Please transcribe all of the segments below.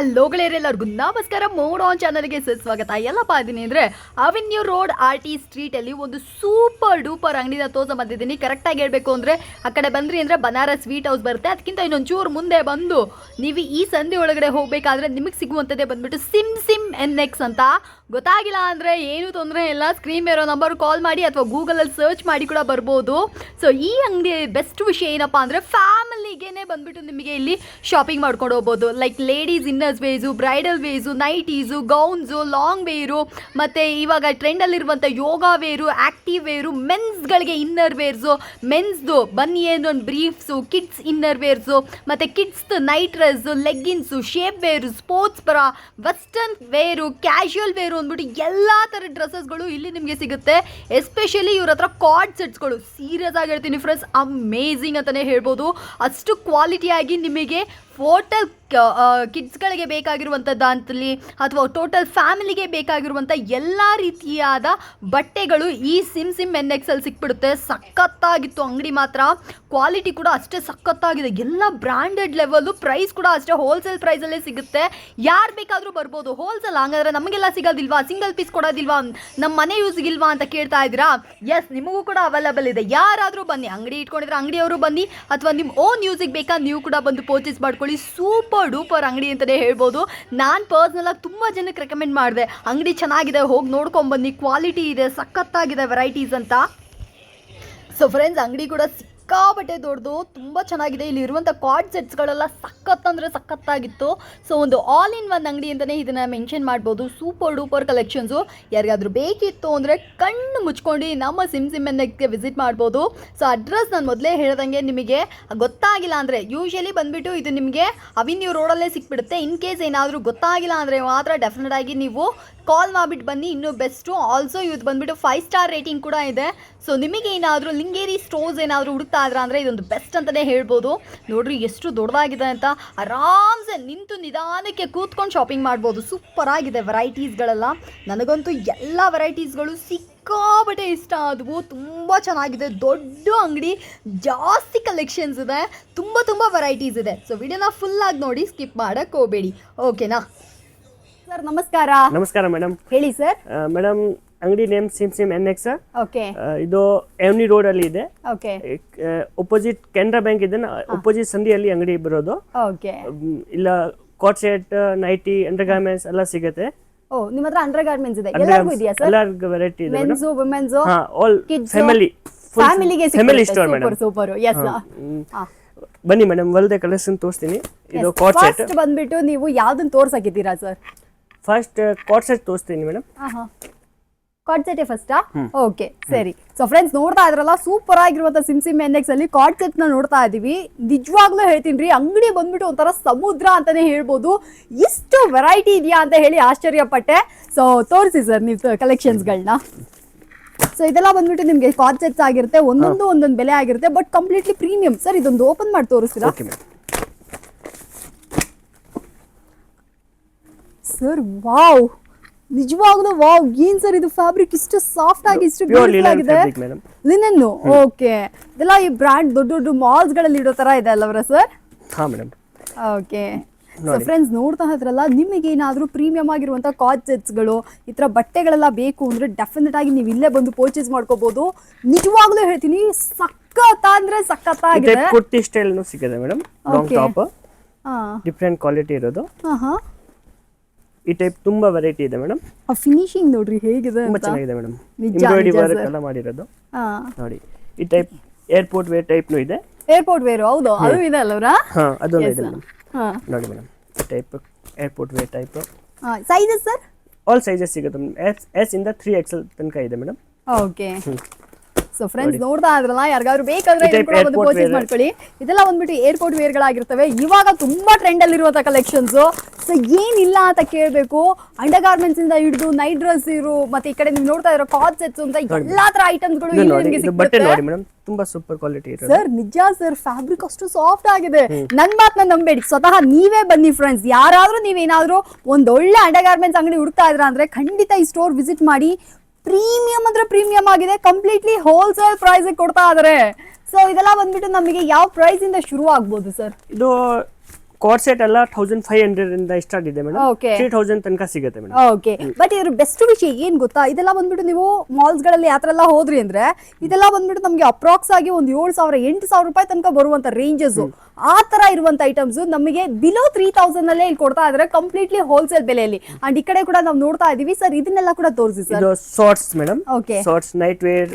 Hello ಗೆಳೆಯರೆಲ್ಲರಿಗೂ ನಮಸ್ಕಾರ. Mode on ಚಾನಲ್ಗೆ ಸುಸ್ವಾಗತ. ಎಲ್ಲಪ್ಪ ಇದೀನಿ ಅಂದರೆ ಅವೆನ್ಯೂ ರೋಡ್ RT ಸ್ಟ್ರೀಟಲ್ಲಿ ಒಂದು ಸೂಪರ್ ಡೂಪರ್ ಅಂಗಡಿನ ತೋರ್ಸ ಬಂದಿದ್ದೀನಿ. ಕರೆಕ್ಟಾಗಿ ಹೇಳಬೇಕು ಅಂದರೆ ಆ ಕಡೆ ಬಂದ್ರಿ ಅಂದರೆ ಬನಾರಸ್ ಸ್ವೀಟ್ ಹೌಸ್ ಬರುತ್ತೆ. ಅದಕ್ಕಿಂತ ಇನ್ನೊಂಚೂರು ಮುಂದೆ ಬಂದು ನೀವು ಈ ಸಂಧಿ ಒಳಗಡೆ ಹೋಗಬೇಕಾದ್ರೆ ನಿಮಗೆ ಸಿಗುವಂಥದ್ದೇ ಬಂದುಬಿಟ್ಟು ಸಿಮ್ NX ಅಂತ. ಗೊತ್ತಾಗಿಲ್ಲ ಅಂದರೆ ಏನೂ ತೊಂದರೆ ಇಲ್ಲ, ಸ್ಕ್ರೀನ್ ಮೇರೋ ನಂಬರ್ ಕಾಲ್ ಮಾಡಿ ಅಥವಾ ಗೂಗಲಲ್ಲಿ ಸರ್ಚ್ ಮಾಡಿ ಕೂಡ ಬರ್ಬೋದು. ಸೊ ಈ ಅಂಗಡಿ ಬೆಸ್ಟ್ ವಿಷಯ ಏನಪ್ಪ ಅಂದರೆ ಫ್ಯಾಮಿಲಿಗೇ ಬಂದುಬಿಟ್ಟು ನಿಮಗೆ ಇಲ್ಲಿ ಶಾಪಿಂಗ್ ಮಾಡ್ಕೊಂಡು ಹೋಗ್ಬೋದು. Like ladies inners wears, bridal wears, nighties, gowns, long wear, ಮತ್ತು ಇವಾಗ ಟ್ರೆಂಡಲ್ಲಿರುವಂಥ ಯೋಗ ವೇರು, ಆ್ಯಕ್ಟಿವ್ ವೇರು, ಮೆನ್ಸ್ಗಳಿಗೆ ಇನ್ನರ್ ವೇರ್ಸು, ಮೆನ್ಸ್ದು ಬನ್ನಿ ಏನೊಂದು ಬ್ರೀಫ್ಸು, ಕಿಡ್ಸ್ ಇನ್ನರ್ ವೇರ್ಸು, ಮತ್ತು ಕಿಡ್ಸ್ದು night dress, leggings, shape wear, sports bra, western wear, casual wear ಅಂದ್ಬಿಟ್ಟು ಎಲ್ಲ ಥರದ ಡ್ರೆಸ್ಸಸ್ಗಳು ಇಲ್ಲಿ ನಿಮಗೆ ಸಿಗುತ್ತೆ. ಎಸ್ಪೆಷಲಿ ಇವ್ರ ಹತ್ರ ಕಾರ್ಡ್ ಸೆಟ್ಸ್ಗಳು ಸೀರಿಯಸ್ ಆಗಿ ಹೇಳ್ತೀನಿ ಫ್ರೆಂಡ್ಸ್, ಅಮೇಝಿಂಗ್ ಅಂತಲೇ ಹೇಳ್ಬೋದು. ಅಷ್ಟು ಕ್ವಾಲಿಟಿಯಾಗಿ ನಿಮಗೆ ಟೋಟಲ್ ಕಿಡ್ಸ್ಗಳಿಗೆ ಬೇಕಾಗಿರುವಂಥದ್ದಾಗಲಿ ಅಥವಾ ಟೋಟಲ್ ಫ್ಯಾಮಿಲಿಗೆ ಬೇಕಾಗಿರುವಂಥ ಎಲ್ಲ ರೀತಿಯಾದ ಬಟ್ಟೆಗಳು ಈ ಸಿಮ್ NX ಅಲ್ಲಿ ಸಿಕ್ಬಿಡುತ್ತೆ. ಸಖತ್ತಾಗಿತ್ತು ಅಂಗಡಿ ಮಾತ್ರ, ಕ್ವಾಲಿಟಿ ಕೂಡ ಅಷ್ಟೇ ಸಖತ್ತಾಗಿದೆ, ಎಲ್ಲ ಬ್ರ್ಯಾಂಡೆಡ್ ಲೆವೆಲ್ಲು, ಪ್ರೈಸ್ ಕೂಡ ಅಷ್ಟೇ ಹೋಲ್ಸೇಲ್ ಪ್ರೈಸಲ್ಲೇ ಸಿಗುತ್ತೆ. ಯಾರು ಬೇಕಾದರೂ ಬರ್ಬೋದು. ಹೋಲ್ಸೇಲ್ ಹಂಗಾದ್ರೆ ನಮಗೆಲ್ಲ ಸಿಗೋದಿಲ್ವಾ, ಸಿಂಗಲ್ ಪೀಸ್ ಕೊಡೋದಿಲ್ವಾ, ನಮ್ಮ ಮನೆ ಯೂಸ್ಗಿಲ್ವಾ ಅಂತ ಕೇಳ್ತಾ ಇದ್ದೀರಾ? ಎಸ್, ನಿಮಗೂ ಕೂಡ ಅವೈಲೇಬಲ್ ಇದೆ. ಯಾರಾದರೂ ಬನ್ನಿ, ಅಂಗಡಿ ಇಟ್ಕೊಂಡಿದ್ರೆ ಅಂಗಡಿಯವರು ಬನ್ನಿ, ಅಥವಾ ನಿಮ್ಮ ಓನ್ ಯೂಸಿಗೆ ಬೇಕಾ ನೀವು ಕೂಡ ಬಂದು ಪರ್ಚೇಸ್ ಮಾಡ್ಕೊಳ್ಳಿ. ಸೂಪರ್ ಡೂಪರ್ ಅಂಗಡಿ ಅಂತಲೇ ಹೇಳ್ಬೋದು. ನಾನು ಪರ್ಸ್ನಲಾಗಿ ತುಂಬ ಜನಕ್ಕೆ ರೆಕಮೆಂಡ್ ಮಾಡಿದೆ, ಅಂಗಡಿ ಚೆನ್ನಾಗಿದೆ, ಹೋಗಿ ನೋಡ್ಕೊಂಬನ್ನಿ, ಕ್ವಾಲಿಟಿ ಇದೆ, ಸಖತ್ತಾಗಿದೆ ವೆರೈಟೀಸ್ ಅಂತ. ಸೊ ಫ್ರೆಂಡ್ಸ್, ಅಂಗಡಿ ಕೂಡ ಸಿಕ್ಕಾಪಟ್ಟೆ ದೊಡ್ಡದು, ತುಂಬ ಚೆನ್ನಾಗಿದೆ. ಇಲ್ಲಿ ಇರುವಂಥ ಕಾರ್ಡ್ ಸೆಟ್ಸ್ಗಳೆಲ್ಲ ಸಖತ್ ಅಂದರೆ ಸಖತ್ತಾಗಿತ್ತು. ಸೊ ಒಂದು ಆಲ್ ಇನ್ ಒನ್ ಅಂಗಡಿ ಅಂತಲೇ ಇದನ್ನು ಮೆನ್ಷನ್ ಮಾಡ್ಬೋದು. Super duper collections. ಯಾರಿಗಾದರೂ ಬೇಕಿತ್ತು ಅಂದರೆ ಕಣ್ಣು ಮುಚ್ಕೊಂಡು ನಮ್ಮ ಸಿಮ್ NXಗೆ ವಿಸಿಟ್ ಮಾಡ್ಬೋದು. ಸೊ ಅಡ್ರೆಸ್ ನಾನು ಮೊದಲೇ ಹೇಳ್ದಂಗೆ ನಿಮಗೆ ಗೊತ್ತಾಗಿಲ್ಲ ಅಂದರೆ ಯೂಶಲಿ ಬಂದುಬಿಟ್ಟು ಇದು ನಿಮಗೆ ಅವೆನ್ಯೂ ರೋಡಲ್ಲೇ ಸಿಕ್ಬಿಡುತ್ತೆ. ಇನ್ ಕೇಸ್ ಏನಾದರೂ ಗೊತ್ತಾಗಿಲ್ಲ ಅಂದರೆ ಮಾತ್ರ ಡೆಫಿನೆಟ್ ಆಗಿ ನೀವು ಕಾಲ್ ಮಾಡಿಬಿಟ್ಟು ಬನ್ನಿ, ಇನ್ನೂ ಬೆಸ್ಟು. ಆಲ್ಸೋ ಇದು ಬಂದುಬಿಟ್ಟು 5 ಸ್ಟಾರ್ ರೇಟಿಂಗ್ ಕೂಡ ಇದೆ. ಸೊ ನಿಮಗೆ ಏನಾದರೂ ಲಿಂಗೇರಿ ಸ್ಟೋರ್ಸ್ ಏನಾದರೂ ಹುಡುಕ್ತಾ ಇದ್ರೆ ಅಂದರೆ ಇದೊಂದು ಬೆಸ್ಟ್ ಅಂತಲೇ ಹೇಳ್ಬೋದು. ನೋಡ್ರಿ ಎಷ್ಟು ದೊಡ್ಡದಾಗಿದೆ ಅಂತ, ಆರಾಮ್ಸೆ ನಿಂತು ನಿಧಾನಕ್ಕೆ ಕೂತ್ಕೊಂಡು ಶಾಪಿಂಗ್ ಮಾಡ್ಬೋದು. ಸೂಪರ್ ಆಗಿದೆ ವೆರೈಟೀಸ್ಗಳೆಲ್ಲ. ನನಗಂತೂ ಎಲ್ಲ ವೆರೈಟೀಸ್ಗಳು ಸಿಕ್ಕಾಪಟ್ಟೆ ಇಷ್ಟ ಆದವು, ತುಂಬ ಚೆನ್ನಾಗಿದೆ. ದೊಡ್ಡ ಅಂಗಡಿ, ಜಾಸ್ತಿ ಕಲೆಕ್ಷನ್ಸ್ ಇದೆ, ತುಂಬ ವೆರೈಟೀಸ್ ಇದೆ. ಸೊ ವಿಡಿಯೋನ ಫುಲ್ಲಾಗಿ ನೋಡಿ, ಸ್ಕಿಪ್ ಮಾಡೋಕ್ಕೆ ಹೋಗಬೇಡಿ, ಓಕೆನಾ? ಸರ್ ನಮಸ್ಕಾರ. ನಮಸ್ಕಾರ ಮೇಡಮ್, ಹೇಳಿ ಸರ್. ಮೇಡಮ್ ಅಂಗಡಿ ನೇಮ್ ಸಿಮ್ NX. ಓಕೆ. ಇದು ಎವ್ನಿ ರೋಡ್ ಅಲ್ಲಿ ಇದೆ. ಓಕೆ. ಅಪೋಸಿಟ್ ಕೆನರಾ ಬ್ಯಾಂಕ್ ಇದೆ, ಅಪೋಸಿಟ್ ಸಂಧಿಯಲ್ಲಿ ಅಂಗಡಿ ಬರೋದು. ಓಕೆ. ಇಲ್ಲ ಕಾಟ್ ಸೆಟ್, ನೈಟಿ, ಅಂಡರ್ ಗಾರ್ಮೆಂಟ್ಸ್ ಎಲ್ಲ ಸಿಗುತ್ತೆ. ಓ, ನಿಮ್ಮ ಹತ್ರ ಅಂಡರ್ ಗಾರ್ಮೆಂಟ್ಸ್ ಇದೆ, ಎಲ್ಲರಿಗೂ ಇದೆಯಾ ಸರ್? ಎಲ್ಲರಿಗೂ ವೆರೈಟಿ ಇದೆ. ಮೆನ್ಸ್, ವುಮೆನ್ಸ್, ಆಲ್ ಫ್ಯಾಮಿಲಿ, ಫ್ಯಾಮಿಲಿಗೆ family store madam. Super. Yes. ಬನ್ನಿ ಮೇಡಮ್, ಒಳ್ಳೆ ಕಲೆಕ್ಷನ್ ತೋರಿಸ್ತೀನಿ. ಇದು ಕಾಟ್ ಸೆಟ್. ಫಸ್ಟ್ ಬಂದ್ಬಿಟ್ಟು ನೀವು ಯಾವ್ದನ್ನ ತೋರ್ಸಕಿದ್ದೀರಾ ಸರ್? ಫಸ್ಟ್ ಕಾಟ್ ಸೆಟ್ ತೋರಿಸ್ತೀನಿ ಮೇಡಮ್. ಕಾರ್ಡ್ ಸೆಟ್ ಫಸ್ಟಾ? ಓಕೆ, ಸರಿ. ಸೊ ಫ್ರೆಂಡ್ಸ್, ನೋಡ್ತಾ ಇದ್ರಲ್ಲ, ಸೂಪರ್ ಆಗಿರುವಂತ ಸಿಮ್ NX ಅಲ್ಲಿ ಕಾರ್ಡ್ ಸೆಟ್ ನ ನೋಡ್ತಾ ಇದೀವಿ. ನಿಜವಾಗ್ಲೂ ಹೇಳ್ತೀನಿ ರೀ, ಅಂಗಡಿ ಬಂದ್ಬಿಟ್ಟು ಒಂಥರ ಸಮುದ್ರ ಅಂತಾನೆ ಹೇಳ್ಬೋದು. ಇಷ್ಟು ವೆರೈಟಿ ಇದೆಯಾ ಅಂತ ಹೇಳಿ ಆಶ್ಚರ್ಯಪಟ್ಟೆ. ಸೊ ತೋರಿಸಿ ಸರ್ ನೀವು ಕಲೆಕ್ಷನ್ಸ್ಗಳನ್ನ. ಸೊ ಇದೆಲ್ಲ ಬಂದ್ಬಿಟ್ಟು ನಿಮ್ಗೆ ಕಾರ್ಡ್ ಸೆಟ್ಸ್ ಆಗಿರುತ್ತೆ, ಒಂದೊಂದು ಬೆಲೆ ಆಗಿರುತ್ತೆ, ಬಟ್ ಕಂಪ್ಲೀಟ್ಲಿ ಪ್ರೀಮಿಯಂ. ಸರ್ ಇದೊಂದು ಓಪನ್ ಮಾಡಿ ತೋರಿಸ್ತೀರಾ ಸರ್? ವಾವ್, ನಿಜವಾಗ್ಲೂ ವಾವ್. ಏನ್ ಸರ್ ಇದು ಫ್ಯಾಬ್ರಿಕ್ ಇಷ್ಟು ಸಾಫ್ಟ್ ಆಗಿ, ಇಷ್ಟು ಬ್ಯೂಟಿಫುಲ್ ಆಗಿದೆ. ಲಿನನ್. ಓಕೆ. ಇದೆಲ್ಲ ಈ ಬ್ರ್ಯಾಂಡ್ ದೊಡ್ಡ ಮಾಲ್ಸ್ ಗಳಲ್ಲಿ ಇಡೋ ತರ ಇದೆ ಅಲ್ಲವರ ಸರ್? ಹಾ ಮೇಡಮ್. ಓಕೆ. ಸೊ ಫ್ರೆಂಡ್ಸ್, ನೋಡ್ತಾ ಇದ್ರಲ್ಲ, ನಿಮಗೆ ಏನಾದರೂ ಪ್ರೀಮಿಯಂ ಆಗಿರುವಂಥ ಕಾರ್ಡ್ ಸೆಟ್ಸ್ಗಳು, ಈ ಥರ ಬಟ್ಟೆಗಳೆಲ್ಲ ಬೇಕು ಅಂದರೆ ಡೆಫಿನೆಟ್ ಆಗಿ ನೀವು ಇಲ್ಲೇ ಬಂದು ಪರ್ಚೇಸ್ ಮಾಡ್ಕೋಬಹುದು. ನಿಜವಾಗ್ಲೂ ಹೇಳ್ತೀನಿ, ಸಖತ್ ಅಂದ್ರೆ ಸಖತ್ತಾಗಿದೆ. ಕುರ್ತಿ ಸ್ಟೈಲ್ ಸಿಗುತ್ತೆ madam, long top, different quality ಇರೋದು. ಈ ಟೈಪ್ ತುಂಬಾ ವೆರೈಟಿ ಇದೆ ಮೇಡಮ್. ಆ ಫಿನಿಶಿಂಗ್ ನೋಡ್ರಿ ಹೇಗಿದೆ, ತುಂಬಾ ಚೆನ್ನಾಗಿದೆ ಮೇಡಮ್. ಎಂಬ್ರಾಯ್ಡರಿ ವರ್ಕ್ ಎಲ್ಲ ಮಾಡಿರೋದು ನೋಡಿ. ಈ ಟೈಪ್ ಏರ್ಪೋರ್ಟ್ ವೇರ್ ಟೈಪ್ ನು ಇದೆ. ಏರ್ಪೋರ್ಟ್ ವೇರ್, ಹೌದು, ಅದು ಇದೆ ಅಲ್ವರಾ? ಹಾ, ಅದು ಇದೆ ಮೇಡಮ್. ನೋಡಿ ಮೇಡಮ್, ಈ type airport wear type. Sizes sir? All sizes ಸಿಗುತ್ತೆ ಮೇಡಮ್. S ಇಂದ 3XL ತನಕ ಇದೆ ಮೇಡಮ್. ಓಕೆ. ಸೊ ಫ್ರೆಂಡ್ಸ್, ನೋಡ್ತಾ ಇದ್ರಲ್ಲ, ಯಾರಿಗಾದ್ರು ಬೇಕಾದ್ರೆ ಬಂದು ಪರ್ಚೇಸ್ ಮಾಡ್ಕೊಳ್ಳಿ. ಇದೆಲ್ಲ ಬಂದ್ಬಿಟ್ಟು ಏರ್ಪೋರ್ಟ್ ವೇರ್ ಗಳಾಗಿರ್ತವೆ. ಇವಾಗ ತುಂಬಾ ಟ್ರೆಂಡ್ ಅಲ್ಲಿ ಇರುವಂತ ಕಲೆಕ್ಷನ್ಸ್. ಸೊ ಏನಿಲ್ಲ ಅಂತ ಕೇಳಬೇಕು, ಅಂಡರ್ ಗಾರ್ಮೆಂಟ್ಸ್ ಇಂದ ಹಿಡಿದು ನೈಟ್ ಡ್ರೆಸ್ ಇರು, ಮತ್ತೆ ಈ ಕಡೆ ನೀವು ನೋಡ್ತಾ ಇರೋ ಕಾರ್ಡ್ ಸೆಟ್ಸ್ ಅಂತ ಎಲ್ಲಾ ತರ ಐಟಮ್ಸ್ ಗಳು ನಿಮಗೆ ಸಿಗುತ್ತೆ. ತುಂಬಾ ಸೂಪರ್ ಕ್ವಾಲಿಟಿ ಇದೆ ಸರ್. ನಿಜ ಸರ್, ಫ್ಯಾಬ್ರಿಕ್ ಅಷ್ಟು ಸಾಫ್ಟ್ ಆಗಿದೆ. ನನ್ ಮಾತನ್ನ ನಂಬೇಡಿ, ಸ್ವತಃ ನೀವೇ ಬನ್ನಿ ಫ್ರೆಂಡ್ಸ್. ಯಾರಾದ್ರೂ ನೀವೇನಾದ್ರೂ ಒಂದೊಳ್ಳೆ ಅಂಡರ್ ಗಾರ್ಮೆಂಟ್ಸ್ ಅಂಗಡಿ ಹುಡುಕ್ತಾ ಇದ್ರ ಅಂದ್ರೆ ಖಂಡಿತ ಈ ಸ್ಟೋರ್ ವಿಸಿಟ್ ಮಾಡಿ. ಪ್ರೀಮಿಯಂ ಅಂದ್ರೆ ಪ್ರೀಮಿಯಂ ಆಗಿದೆ, ಕಂಪ್ಲೀಟ್ಲಿ ಹೋಲ್ಸೇಲ್ ಪ್ರೈಸ್ ಕೊಡ್ತಾ ಇದಾರೆ. ಸೊ ಇದೆಲ್ಲ ಬಂದ್ಬಿಟ್ಟು ನಮಗೆ ಯಾವ ಪ್ರೈಸ್ ಇಂದ ಶುರು ಆಗ್ಬೋದು ಸರ್? ಇದು ಕಾರ್ಡ್ ಸೆಟ್ ಎಲ್ಲ 1500 ಇಂದ ಸ್ಟಾರ್ಟ್ ಇದೆ ಮೇಡಮ್. Okay. 3000 ತನಕ ಸಿಗುತ್ತೆ ಮೇಡಮ್. ಓಕೆ, ಬಟ್ ಇದ್ರ ಬೆಸ್ಟ್ ವಿಷಯ ಏನ್ ಗೊತ್ತಾ, ಇದೆಲ್ಲ ಬಂದ್ಬಿಟ್ಟು ನೀವು ಮಾಲ್ಸ್ ಗಳಲ್ಲಿ ಯಾತ್ರ ಎಲ್ಲ ಹೋದ್ರಿ ಅಂದ್ರೆ ಇದೆಲ್ಲ ಬಂದ್ಬಿಟ್ಟು ನಮ್ಗೆ ಅಪ್ರಾಕ್ಸ್ ಆಗಿ ಒಂದು 7,000 8,000 ರೂಪಾಯಿ ತನಕ ಬರುವಂತ ರೇಂಜಸ್ ಆ ತರ ಇರುವಂತ ಐಟಮ್ಸ್ ನಮಗೆ ಬಿಲೋ 3000 ನಲ್ಲೇ ಇಲ್ಲಿ ಕೊಡ್ತಾ ಇದ್ರೆ ಕಂಪ್ಲೀಟ್ಲಿ ಹೋಲ್ಸೇಲ್ ಬೆಲೆಯಲ್ಲಿ. ಅಂಡ್ ಈ ಕಡೆ ಕೂಡ ನಾವು ನೋಡ್ತಾ ಇದೀವಿ ಸರ್, ಇದನ್ನೆಲ್ಲ ಕೂಡ ತೋರಿಸಿ ಸರ್. ಇದು shorts madam. Okay, shorts, night wear,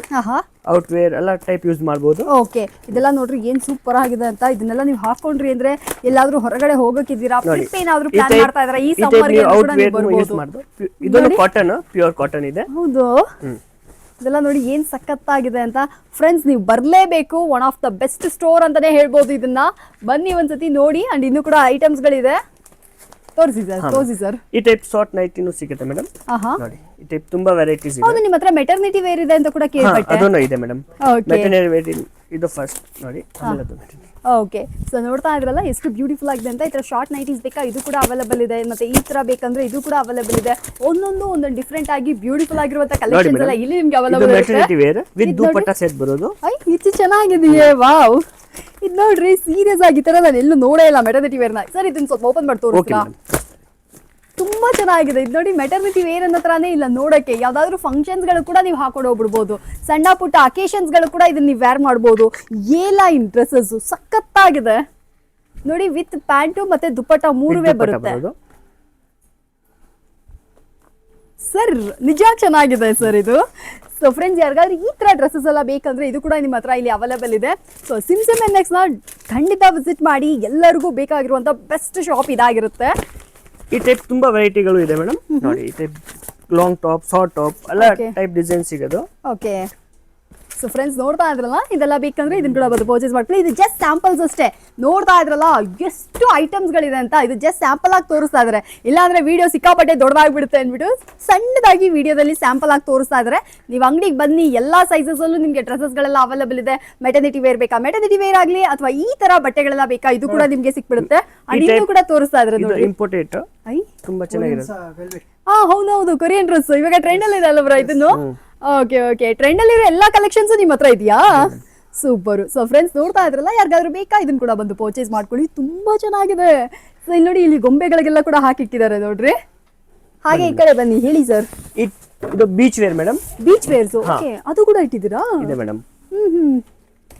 out wear ಎಲ್ಲ ಟೈಪ್ ಯೂಸ್ ಮಾಡಬಹುದು. ಓಕೆ, ಇದೆಲ್ಲ ನೋಡ್ರಿ ಏನ್ ಸೂಪರ್ ಆಗಿದೆ ಅಂತ. ಇದನ್ನೆಲ್ಲ ನೀವು ಹಾಕೊಂಡ್ರಿ ಅಂದ್ರೆ ಎಲ್ಲಾದ್ರೂ ಹೊರಗಡೆ ಹೋಗಕ್ಕಿದ್ದೀರಾ, ಟ್ರಿಪ್ ಏನಾದ್ರೂ ಪ್ಲಾನ್ ಮಾಡ್ತಾ ಇದ್ದೀರಾ ಈ ಸಮ್ಮರ್ ಗೆ ಕೂಡ ನೀವು ಬರ್ಬೋದು. ಇದೊಂದು ಕಾಟನ್, ಪ್ಯೂರ್ ಕಾಟನ್ ಇದೆ. ಹೌದು, ಇದೆಲ್ಲ ನೋಡಿ ಏನ್ ಸಖತ್ತಾಗಿದೆ ಅಂತ. ಫ್ರೆಂಡ್ಸ್, ನೀವು ಬರ್ಲೇಬೇಕು, one of the best store ಅಂತಾನೆ ಹೇಳ್ಬೋದು ಇದನ್ನ. ಬನ್ನಿ ಒಂದ್ಸತಿ ನೋಡಿ. ಅಂಡ್ ಇನ್ನು ಕೂಡ ಐಟಮ್ಸ್ ಗಳಿದೆ, ತೋರಿಸಿ ಸರ್, ತೋರಿಸಿ ಸರ್. ಈ ಟೈಪ್ ಶಾರ್ಟ್ ನೈಟಿನೂ ಸಿಗುತ್ತೆ ಮೇಡಮ್. ನೋಡಿ, ಈ ಟೈಪ್ ತುಂಬಾ ವೆರೈಟೀಸ್ ಇದೆ. ಹೌದು, ನಿಮ್ಮ ಹತ್ರ ಮೆಟರ್ನಿಟಿ ವೇರ್ ಇದೆ ಅಂತ ಕೂಡ ಕೇಳ್ಪಟ್ಟೆ. ಅದನ್ನು ಇದೆ ಮೇಡಮ್. ಓಕೆ, ಮೆಟರ್ನಿಟಿ ವೇರ್ ಇದು ಫಸ್ಟ್ ನೋಡಿ. ಓಕೆ, ಸೊ ನೋಡ್ತಾ ಇದ್ರಲ್ಲ ಎಷ್ಟು ಬ್ಯೂಟಿಫುಲ್ ಆಗಿದೆ ಅಂತ. ಈ ತರ ಶಾರ್ಟ್ ನೈಟೀಸ್ ಬೇಕಾ, ಇದು ಕೂಡ ಅವೈಲೇಬಲ್ ಇದೆ. ಮತ್ತೆ ಈ ತರ ಬೇಕಂದ್ರೆ ಇದು ಕೂಡ ಅವೈಲೇಬಲ್ ಇದೆ. ಒಂದೊಂದು ಡಿಫ್ರೆಂಟ್ ಆಗಿ ಬ್ಯೂಟಿಫುಲ್ ಆಗಿರುವಂತ ಕಲೆಕ್ಷನ್ಸ್ ಎಲ್ಲ ಇಲ್ಲಿ ನಿಮ್ಗೆ ಅವೈಲೇಬಲ್ ಇದೆ. Maternity wear with dupatta set ಬರೋದು. ಇದು ಚೆನ್ನಾಗಿದೆಯೇ, ವಾವ್. ಇದು ನೋಡ್ರಿ, ಸೀರಿಯಸ್ ಆಗಿ ಈ ತರ ನಾನು ಎಲ್ಲೂ ನೋಡೇ ಇಲ್ಲ ಮೆಟರ್ನಿಟಿ ವೇರ್ ನ. ಸರ್, ಇದನ್ನ ಸ್ವಲ್ಪ ಓಪನ್ ಮಾಡಿ ತೋರಿಸ್ತೀರಾ? ತುಂಬಾ ಚೆನ್ನಾಗಿದೆ ಇದು ನೋಡಿ. ಮೆಟರ್ನಿಟಿ ವೇರ್ ಅನ್ನೋ ತರಾನೇ ಇಲ್ಲ ನೋಡಕ್ಕೆ. ಯಾವ್ದಾದ್ರು ಫಂಕ್ಷನ್ಸ್ ಗಳು ಕೂಡ ನೀವು ಹಾಕೊಂಡು ಹೋಗ್ಬಿಡ್ಬೋದು. ಸಣ್ಣ ಪುಟ್ಟ ಅಕೇಶನ್ಸ್ ಗಳು ಕೂಡ ಇದನ್ನ ನೀವು ವೇರ್ ಮಾಡ್ಬೋದು. ಏ ಲೈನ್ ಡ್ರೆಸ್ಸಸ್ ಸಖತ್ತಾಗಿದೆ ನೋಡಿ, ವಿತ್ ಪ್ಯಾಂಟು ಮತ್ತೆ ದುಪ್ಪಟ್ಟ ಮೂರುವೇ ಬರುತ್ತೆ ಸರ್. ನಿಜ ಚೆನ್ನಾಗಿದೆ ಸರ್ ಇದು. ಸೊ ಫ್ರೆಂಡ್ಸ್, ಯಾರಿಗಾದ್ರೂ ಈ ತರ ಡ್ರೆಸ್ಸಸ್ ಎಲ್ಲ ಬೇಕಂದ್ರೆ ಇದು ಕೂಡ ನಿಮ್ಮ ಹತ್ರ ಇಲ್ಲಿ ಅವೈಲೇಬಲ್ ಇದೆ. ಸೊ ಸಿಮ್ ಎನ್ಎಕ್ಸ್ ನ ಖಂಡಿತ ವಿಸಿಟ್ ಮಾಡಿ. ಎಲ್ಲರಿಗೂ ಬೇಕಾಗಿರುವಂತ ಬೆಸ್ಟ್ ಶಾಪ್ ಇದಾಗಿರುತ್ತೆ. ಈ ಟೈಪ್ ತುಂಬಾ ವೆರೈಟಿಗಳು ಇದೆ ಮೇಡಮ್. ನೋಡಿ, ಈ type long top, short top ಎಲ್ಲ ಟೈಪ್ ಡಿಸೈನ್ ಸಿಗೋದು. ಓಕೆ, ಸೊ ಫ್ರೆಂಡ್ಸ್ ನೋಡ್ತಾ ಇದ್ರಲ್ಲ, ಇದೆಲ್ಲ ಬೇಕಂದ್ರೆ ಇದನ್ನ ಕೂಡ ಬಂದು ಪರ್ಚೇಸ್ ಮಾಡ್ಕೊಳ್ಳಿ. ಇದು ಜಸ್ಟ್ ಸ್ಯಾಂಪಲ್ಸ್ ಅಷ್ಟೇ. ನೋಡ್ತಾ ಇದ್ರಲ್ಲ ಎಷ್ಟು ಐಟಮ್ಸ್ ಗಳಿದೆ ಅಂತ. ಇದು ಜಸ್ಟ್ ಸ್ಯಾಂಪಲ್ ಆಗಿ ತೋರಿಸ್ತಾ ಇದಾರೆ. ಇಲ್ಲಾಂದ್ರೆ ವಿಡಿಯೋ ಸಿಕ್ಕಾಪಟ್ಟೆ ದೊಡ್ಡದಾಗ್ಬಿಡುತ್ತೆ ಅಂದ್ಬಿಟ್ಟು ಸಣ್ಣದಾಗಿ ವಿಡಿಯೋದಲ್ಲಿ ಸ್ಯಾಂಪಲ್ ಆಗಿ ತೋರಿಸ್ತಾ ಇದಾರೆ. ನೀವು ಅಂಗಡಿಗೆ ಬನ್ನಿ, ಎಲ್ಲಾ ಸೈಜಸ್ ಅಲ್ಲೂ ನಿಮ್ಗೆ ಡ್ರೆಸ್ಸಸ್ ಗಳೆಲ್ಲ ಅವೈಲೇಬಲ್ ಇದೆ. ಮೆಟರ್ನಿಟಿ ವೇರ್ ಬೇಕಾ, ಮೆಟರ್ನಿಟಿ ವೇರ್ ಆಗ್ಲಿ ಅಥವಾ ಈ ತರ ಬಟ್ಟೆಗಳೆಲ್ಲ ಬೇಕಾ, ಇದು ಕೂಡ ನಿಮ್ಗೆ ಸಿಕ್ಬಿಡುತ್ತೆ. ಅಂಡ್ ಇದು ಕೂಡ ತೋರಿಸ್ತಾ ಇದ್ರೆ ನೋಡಿ, ಇಂಪೋರ್ಟೆಡ್ ತುಂಬಾ ಚೆನ್ನಾಗಿದೆ. ಹೌದೌದು, ಕೊರಿಯನ್ ಡ್ರೆಸ್ ಇವಾಗ ಟ್ರೆಂಡ್ ಅಲ್ಲಿ ಇದೆ ಅಲ್ವಾ ಇದನ್ನು. ಓಕೆ ಓಕೆ, ಟ್ರೆಂಡ್ ಅಲ್ಲಿ ಇರೋ ಎಲ್ಲಾ ಕಲೆಕ್ಷನ್ಸ್ ನಿಮ್ಮ ಹತ್ರ ಇದೆಯಾ? ಸೂಪರ್. ಸೊ ಫ್ರೆಂಡ್ಸ್, ನೋಡ್ತಾ ಇದ್ರಲ್ಲ, ಯಾರಿಗಾದ್ರೂ ಬೇಕಾ ಇದನ್ನ ಕೂಡ ಬಂದು ಪರ್ಚೇಸ್ ಮಾಡ್ಕೊಳ್ಳಿ. ತುಂಬಾ ಚೆನ್ನಾಗಿದೆ. ಸೊ ಇಲ್ಲಿ ನೋಡಿ, ಇಲ್ಲಿ ಗೊಂಬೆಗಳಿಗೆಲ್ಲ ಕೂಡ ಹಾಕಿಟ್ಟಿದ್ದಾರೆ ನೋಡ್ರಿ. ಹಾಗೆ ಈ ಕಡೆ ಬನ್ನಿ, ಹೇಳಿ ಸರ್. ಇದು beach wear madam. Beach wears, okay, ಅದು ಕೂಡ ಇಟ್ಟಿದ್ದೀರಾ? ಇದೆ ಮೇಡಮ್.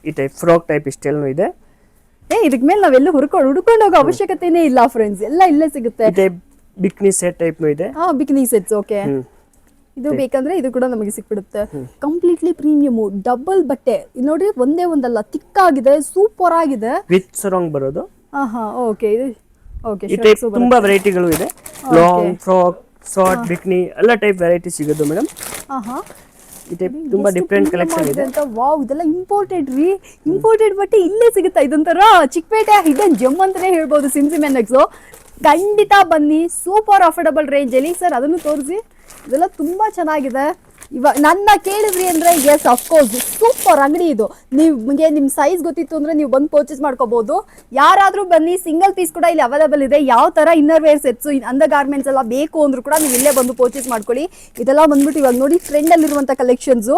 ಈ ಟೈಪ್ ಫ್ರಾಕ್ ಟೈಪ್ ಇಷ್ಟೆಲ್ಲ ಇದೆ. ಇದಕ್ ಮೇಲೆ ನಾವೆಲ್ಲ ಹುಡ್ಕೊಂಡು ಹೋಗೋ ಅವಶ್ಯಕತೆನೇ ಇಲ್ಲ ಫ್ರೆಂಡ್ಸ್, ಎಲ್ಲ ಇಲ್ಲೇ ಸಿಗುತ್ತೆ. ಈ ಟೈಪ್ ಬಿಕ್ನಿ ಸೆಟ್ ಟೈಪ್ ಇದೆ. ಬಿಕ್ನಿ ಸೆಟ್ಸ್, ಓಕೆ. ಇದು ಬೇಕಂದ್ರೆ ಇದು ಕೂಡ ನಮಗೆ ಸಿಕ್ಬಿಡುತ್ತೆ. ಕಂಪ್ಲೀಟ್ಲಿ ಪ್ರೀಮಿಯಮ್ ಡಬಲ್ ಬಟ್ಟೆ ನೋಡ್ರಿ, ಒಂದೇ ಒಂದಲ್ಲ, ತಿಕ್ಕಾಗಿದೆ, ಸೂಪರ್ ಆಗಿದೆ. ವಿತ್ ಸರಾಂಗ್ ಬರೋದು. ಓಕೆ, ಓಕೆ, ಈ ಟೈಪ್ ತುಂಬಾ ವೆರೈಟಿಗಳು ಇದೆ. ಲಾಂಗ್ ಫ್ರಾಕ್, ಶಾರ್ಟ್, ಬಿಕ್ನಿ ಎಲ್ಲ ಟೈಪ್ ವೆರೈಟಿ ಸಿಗೋದು ಮೇಡಮ್. ಈ ಟೈಪ್ ತುಂಬಾ ಡಿಫರೆಂಟ್ ಕಲೆಕ್ಷನ್ ಇದೆ ಅಂತ. ವಾವ್, ಇದೆಲ್ಲ ಇಂಪೋರ್ಟೆಡ್ ರೀ. ಇಂಪೋರ್ಟೆಡ್ ಬಟ್ಟೆ ಇಲ್ಲೇ ಸಿಗುತ್ತಾ. ಇದೊಂಥರ ಚಿಕ್ಕಪೇಟೆ ಹಿಡನ್ ಜಮ್ ಅಂತಾನೆ ಹೇಳ್ಬೋದು ಸಿಮ್ ಎನ್ಎಕ್ಸ್. ಖಂಡಿತ ಬನ್ನಿ, ಸೂಪರ್ ಅಫೋರ್ಡಬಲ್ ರೇಂಜ್ ಅಲ್ಲಿ. ಸರ್, ಅದನ್ನು ತೋರಿಸಿ. ಇದೆಲ್ಲ ತುಂಬಾ ಚೆನ್ನಾಗಿದೆ. ಇವಾಗ ನನ್ನ ಕೇಳಿದ್ರಿ ಅಂದ್ರೆ ಎಸ್ ಅಫ್ಕೋರ್ಸ್ ಸೂಪರ್ ಅಂಗಡಿ ಇದು. ನಿಮಗೆ ನಿಮ್ಮ ಸೈಜ್ ಗೊತ್ತಿತ್ತು ಅಂದ್ರೆ ನೀವು ಬಂದು ಪರ್ಚೇಸ್ ಮಾಡ್ಕೋಬಹುದು. ಯಾರಾದ್ರೂ ಬನ್ನಿ, ಸಿಂಗಲ್ ಪೀಸ್ ಕೂಡ ಇಲ್ಲಿ ಅವೈಲೇಬಲ್ ಇದೆ. ಯಾವ ತರ inner wear sets, under garments ಎಲ್ಲ ಬೇಕು ಅಂದ್ರೂ ಕೂಡ ನೀವು ಇಲ್ಲೇ ಬಂದು ಪರ್ಚೇಸ್ ಮಾಡ್ಕೊಳ್ಳಿ. ಇದೆಲ್ಲ ಬಂದ್ಬಿಟ್ಟು ಇವಾಗ ನೋಡಿ ಟ್ರೆಂಡ್ ಅಲ್ಲಿರುವಂತ ಕಲೆಕ್ಷನ್ಸ್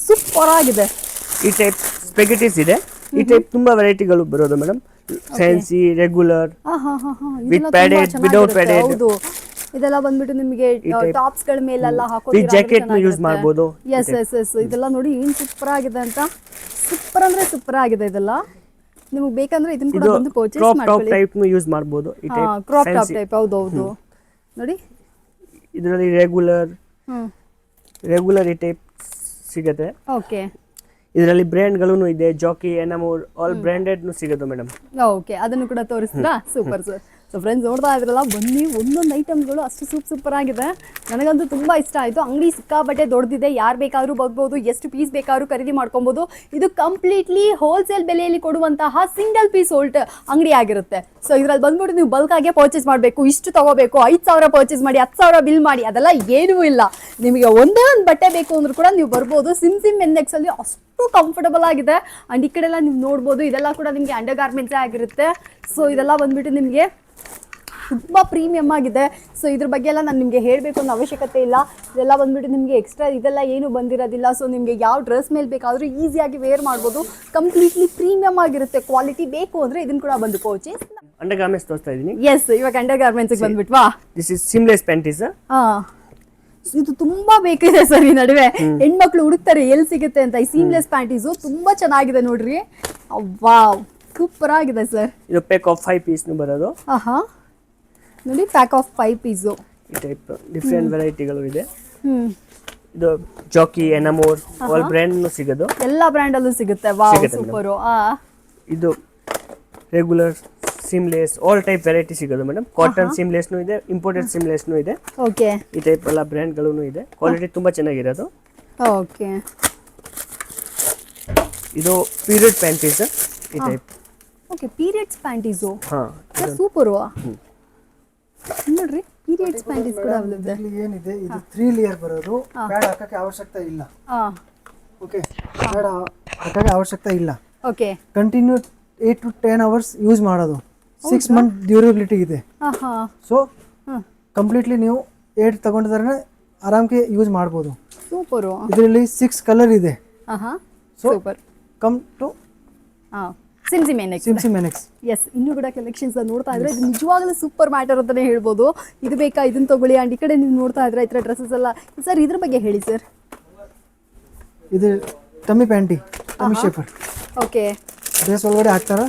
ಸೂಪರ್ ಆಗಿದೆ. ಈ ಟೈಪ್ ಸ್ಪೆಗೆಟೀಸ್ ಇದೆ. ಈ ಟೈಪ್ ತುಂಬಾ ವೆರೈಟಿಗಳು ಬರೋದು madam. Fancy, regular, with padded, without padded. ಹೌದು, ಇದೆಲ್ಲ ಬಂದ್ಬಿಟ್ಟು ನಿಮಗೆ ಟಾಪ್ಸ್ ಗಳ ಮೇಲೆಲ್ಲ ಹಾಕೋತೀರಾ, ಜಾಕೆಟ್ ಯೂಸ್ ಮಾಡಬಹುದು. Yes yes yes. ಇದೆಲ್ಲ ನೋಡಿ ಏನ್ ಸೂಪರ್ ಆಗಿದೆ ಅಂತ. ಸೂಪರ್ ಅಂದ್ರೆ ಸೂಪರ್ ಆಗಿದೆ. ಇದೆಲ್ಲ ನಿಮಗೆ ಬೇಕಂದ್ರೆ ಇದನ್ನ ಕೂಡ ಬಂದು ಪರ್ಚೇಸ್ ಮಾಡ್ಕೊಳ್ಳಿ. ಟೈಪ್ ಯೂಸ್ ಮಾಡಬಹುದು. ಈ ಟೈಪ್ ಕ್ರಾಪ್ ಟಾಪ್ ಟೈಪ್. ಹೌದು ಹೌದು, ನೋಡಿ ಇದರಲ್ಲಿ ರೆಗ್ಯುಲರ್ ಈ ಟೈಪ್ ಸಿಗುತ್ತೆ. ಓಕೆ, ಇದರಲ್ಲಿ ಬ್ರ್ಯಾಂಡ್ಗಳು ಇದೆ. ಜಾಕಿ, ಎನಮೋರ್, ಆಲ್ ಬ್ರ್ಯಾಂಡೆಡ್ ಸಿಗೋದು ಮೇಡಮ್. ಓಕೆ, ಅದನ್ನು ಕೂಡ ತೋರಿಸ್ತೀರಾ? Super sir. ಸೊ ಫ್ರೆಂಡ್ಸ್, ನೋಡ್ತಾ ಇದ್ರಲ್ಲ, ಬನ್ನಿ, ಒಂದೊಂದು ಐಟಮ್ಗಳು ಅಷ್ಟು ಸೂಪರ್ ಆಗಿದೆ. ನನಗಂತೂ ತುಂಬಾ ಇಷ್ಟ ಆಯ್ತು. ಅಂಗಡಿ ಸಿಕ್ಕಾಬಟ್ಟೆ ದೊಡ್ಡದಿದೆ, ಯಾರು ಬೇಕಾದ್ರೂ ಬರ್ಬೋದು, ಎಷ್ಟು ಪೀಸ್ ಬೇಕಾದ್ರೂ ಖರೀದಿ ಮಾಡ್ಕೊಬಹುದು. ಇದು ಕಂಪ್ಲೀಟ್ಲಿ ಹೋಲ್ಸೇಲ್ ಬೆಲೆಯಲ್ಲಿ ಕೊಡುವಂತಹ ಸಿಂಗಲ್ ಪೀಸ್ ಹೋಲ್ಟ್ ಅಂಗಡಿ ಆಗಿರುತ್ತೆ. ಸೊ ಇದ್ರಲ್ಲಿ ಬಂದ್ಬಿಟ್ಟು ನೀವು ಬಲ್ಕ್ ಆಗಿ ಪರ್ಚೇಸ್ ಮಾಡಬೇಕು, ಇಷ್ಟು ತಗೋಬೇಕು, 5,000 ಪರ್ಚೇಸ್ ಮಾಡಿ, 10,000 ಬಿಲ್ ಮಾಡಿ, ಅದೆಲ್ಲ ಏನೂ ಇಲ್ಲ. ನಿಮಗೆ ಒಂದೇ ಒಂದು ಬಟ್ಟೆ ಬೇಕು ಅಂದ್ರೂ ಕೂಡ ನೀವು ಬರ್ಬೋದು. ಸಿಮ್ ಎನ್ಎಕ್ಸ್ ಅಲ್ಲಿ ಅಷ್ಟು ಕಂಫರ್ಟಬಲ್ ಆಗಿದೆ. ಅಂಡ್ ಈ ಕಡೆ ಎಲ್ಲ ನೀವು ನೋಡ್ಬೋದು, ಇದೆಲ್ಲ ಕೂಡ ನಿಮಗೆ ಅಂಡರ್ ಗಾರ್ಮೆಂಟ್ಸ್ ಆಗಿರುತ್ತೆ. ಸೊ ಇದೆಲ್ಲ ಬಂದ್ಬಿಟ್ಟು ನಿಮಗೆ ತುಂಬ ಪ್ರೀಮಿಯಮ್ ಆಗಿದೆ. ಸೊ ಇದ್ರ ಬಗ್ಗೆ ಎಲ್ಲ ನಾನು ನಿಮಗೆ ಹೇಳಬೇಕು ಅನ್ನೋ ಅವಶ್ಯಕತೆ ಇಲ್ಲ. ಇದೆಲ್ಲ ಬಂದ್ಬಿಟ್ಟು ನಿಮಗೆ ಎಕ್ಸ್ಟ್ರಾ ಇದೆಲ್ಲ ಏನು ಬಂದಿರೋದಿಲ್ಲ. ಸೊ ನಿಮಗೆ ಯಾವ ಡ್ರೆಸ್ ಮೇಲೆ ಬೇಕಾದರೂ ಈಸಿಯಾಗಿ ವೇರ್ ಮಾಡ್ಬೋದು. ಕಂಪ್ಲೀಟ್ಲಿ ಪ್ರೀಮಿಯಮ್ ಆಗಿರುತ್ತೆ. ಕ್ವಾಲಿಟಿ ಬೇಕು ಅಂದರೆ ಇದನ್ನು ಕೂಡ ಬಂದು ಪರ್ಚೇಸ್. ಅಂಡರ್ ಗಾರ್ಮೆಂಟ್ಸ್ ತೋರಿಸ್ತಾ ಇದ್ದೀನಿ. ಎಸ್, ಇವಾಗ ಅಂಡರ್ ಗಾರ್ಮೆಂಟ್ಸ್ಗೆ ಬಂದ್ಬಿಟ್ವಾ? This is seamless panties. ಇದು ತುಂಬಾ ಬೇಕಿದೆ ಸರ್. ಈ ನಡುವೆ ಹೆಣ್ಮಕ್ಳು ಹುಡುಕ್ತಾರೆ ಎಲ್ಲಿ ಸಿಗುತ್ತೆ ಅಂತ. ಈ ಸೀಮ್ಲೆಸ್ ಪ್ಯಾಂಟೀಸು ತುಂಬಾ ಚೆನ್ನಾಗಿದೆ ನೋಡ್ರಿ. ವಾವ್, ಸೂಪರ್ ಆಗಿದೆ ಸರ್. ಇದು ಪ್ಯಾಕ್ ಆಫ್ 5 ಪೀಸ್ ಬರೋದು. ನೋಡಿ, ಪ್ಯಾಕ್ ಆಫ್ 5 ಪೀಸು. ಈ ಟೈಪ್ ಡಿಫ್ರೆಂಟ್ ವೆರೈಟಿಗಳು ಇದೆ. ಇದು ಜಾಕಿ, ಎನಮೋರ್, ಆಲ್ ಬ್ರ್ಯಾಂಡ್ ಸಿಗೋದು. ಎಲ್ಲ ಬ್ರ್ಯಾಂಡ್ ಅಲ್ಲೂ ಸಿಗುತ್ತೆ. Wow, super. ಇದು regular seamless all type variety ಸಿಗೋದು ಮೇಡಮ್. ಕಾಟನ್ ಸೀಮ್ಲೆಸ್ನು ಇದೆ, ಇಂಪೋರ್ಟೆಡ್ ಸೀಮ್ಲೆಸ್ನು ಇದೆ. ಓಕೆ, ಈ ಟೈಪ್ ಎಲ್ಲ ಬ್ರ್ಯಾಂಡ್ಗಳೂ ಇದೆ. ಕ್ವಾಲಿಟಿ ತುಂಬಾ ಚೆನ್ನಾಗಿರೋದು. ಓಕೆ, ಇದು ಪೀರಿಯಡ್ ಪ್ಯಾಂಟೀಸ್. ಈ type okay, periods panties. Super. ನೋಡ್ರಿ, ಪೀರಿಯಡ್ಸ್ ಪ್ಯಾಂಟೀಸ್ ಕೂಡ ಇದೆ. ಏನಿದೆ, ಇದು 3 ಲೇಯರ್ ಬರೋದು. ಪ್ಯಾಡ್ ಹಾಕಕ್ಕೆ ಅವಶ್ಯಕತೆ ಇಲ್ಲ. ಓಕೆ, ಪ್ಯಾಡ್ ಹಾಕಕ್ಕೆ ಅವಶ್ಯಕತೆ ಇಲ್ಲ. Okay, continue 8 to 10 hours use ಮಾಡೋದು. 6 ಮಂತ್ ಡ್ಯೂರಬಿಲಿಟಿ ಇದೆ. ಸೊ ಕಂಪ್ಲೀಟ್ಲಿ ನೀವು 8 ತಗೊಂಡಿದ್ರೆ ಆರಾಮ್ಗೆ ಯೂಸ್ ಮಾಡ್ಬೋದು. ಸೂಪರ್. ಇದರಲ್ಲಿ 6 ಕಲರ್ ಇದೆ. ಸೂಪರ್. ಕಮ್ ಟು ಸಿಮ್ಸಿಮೆನೆಕ್ಸ್. ಎಸ್, ಇನ್ನೂ ಕೂಡ ಕಲೆಕ್ಷನ್ಸ್ ನೋಡ್ತಾ ಇದ್ರೆ ಇದು ನಿಜವಾಗ್ಲೂ ಸೂಪರ್ ಮ್ಯಾಟರ್ ಅಂತಾನೆ ಹೇಳ್ಬೋದು. ಇದು ಬೇಕಾ, ಇದನ್ನ ತಗೊಳ್ಳಿ. ಅಂಡ್ ಈ ಕಡೆ ನೀವು ನೋಡ್ತಾ ಇದ್ರೆ ಈ ಥರ ಡ್ರೆಸ್ಸಸ್ ಎಲ್ಲ. ಸರ್, ಇದ್ರ ಬಗ್ಗೆ ಹೇಳಿ ಸರ್. ಇದು tummy panty, tummy shaper. Okay, dress ಒಳಗಡೆ ಹಾಕ್ತಾರ,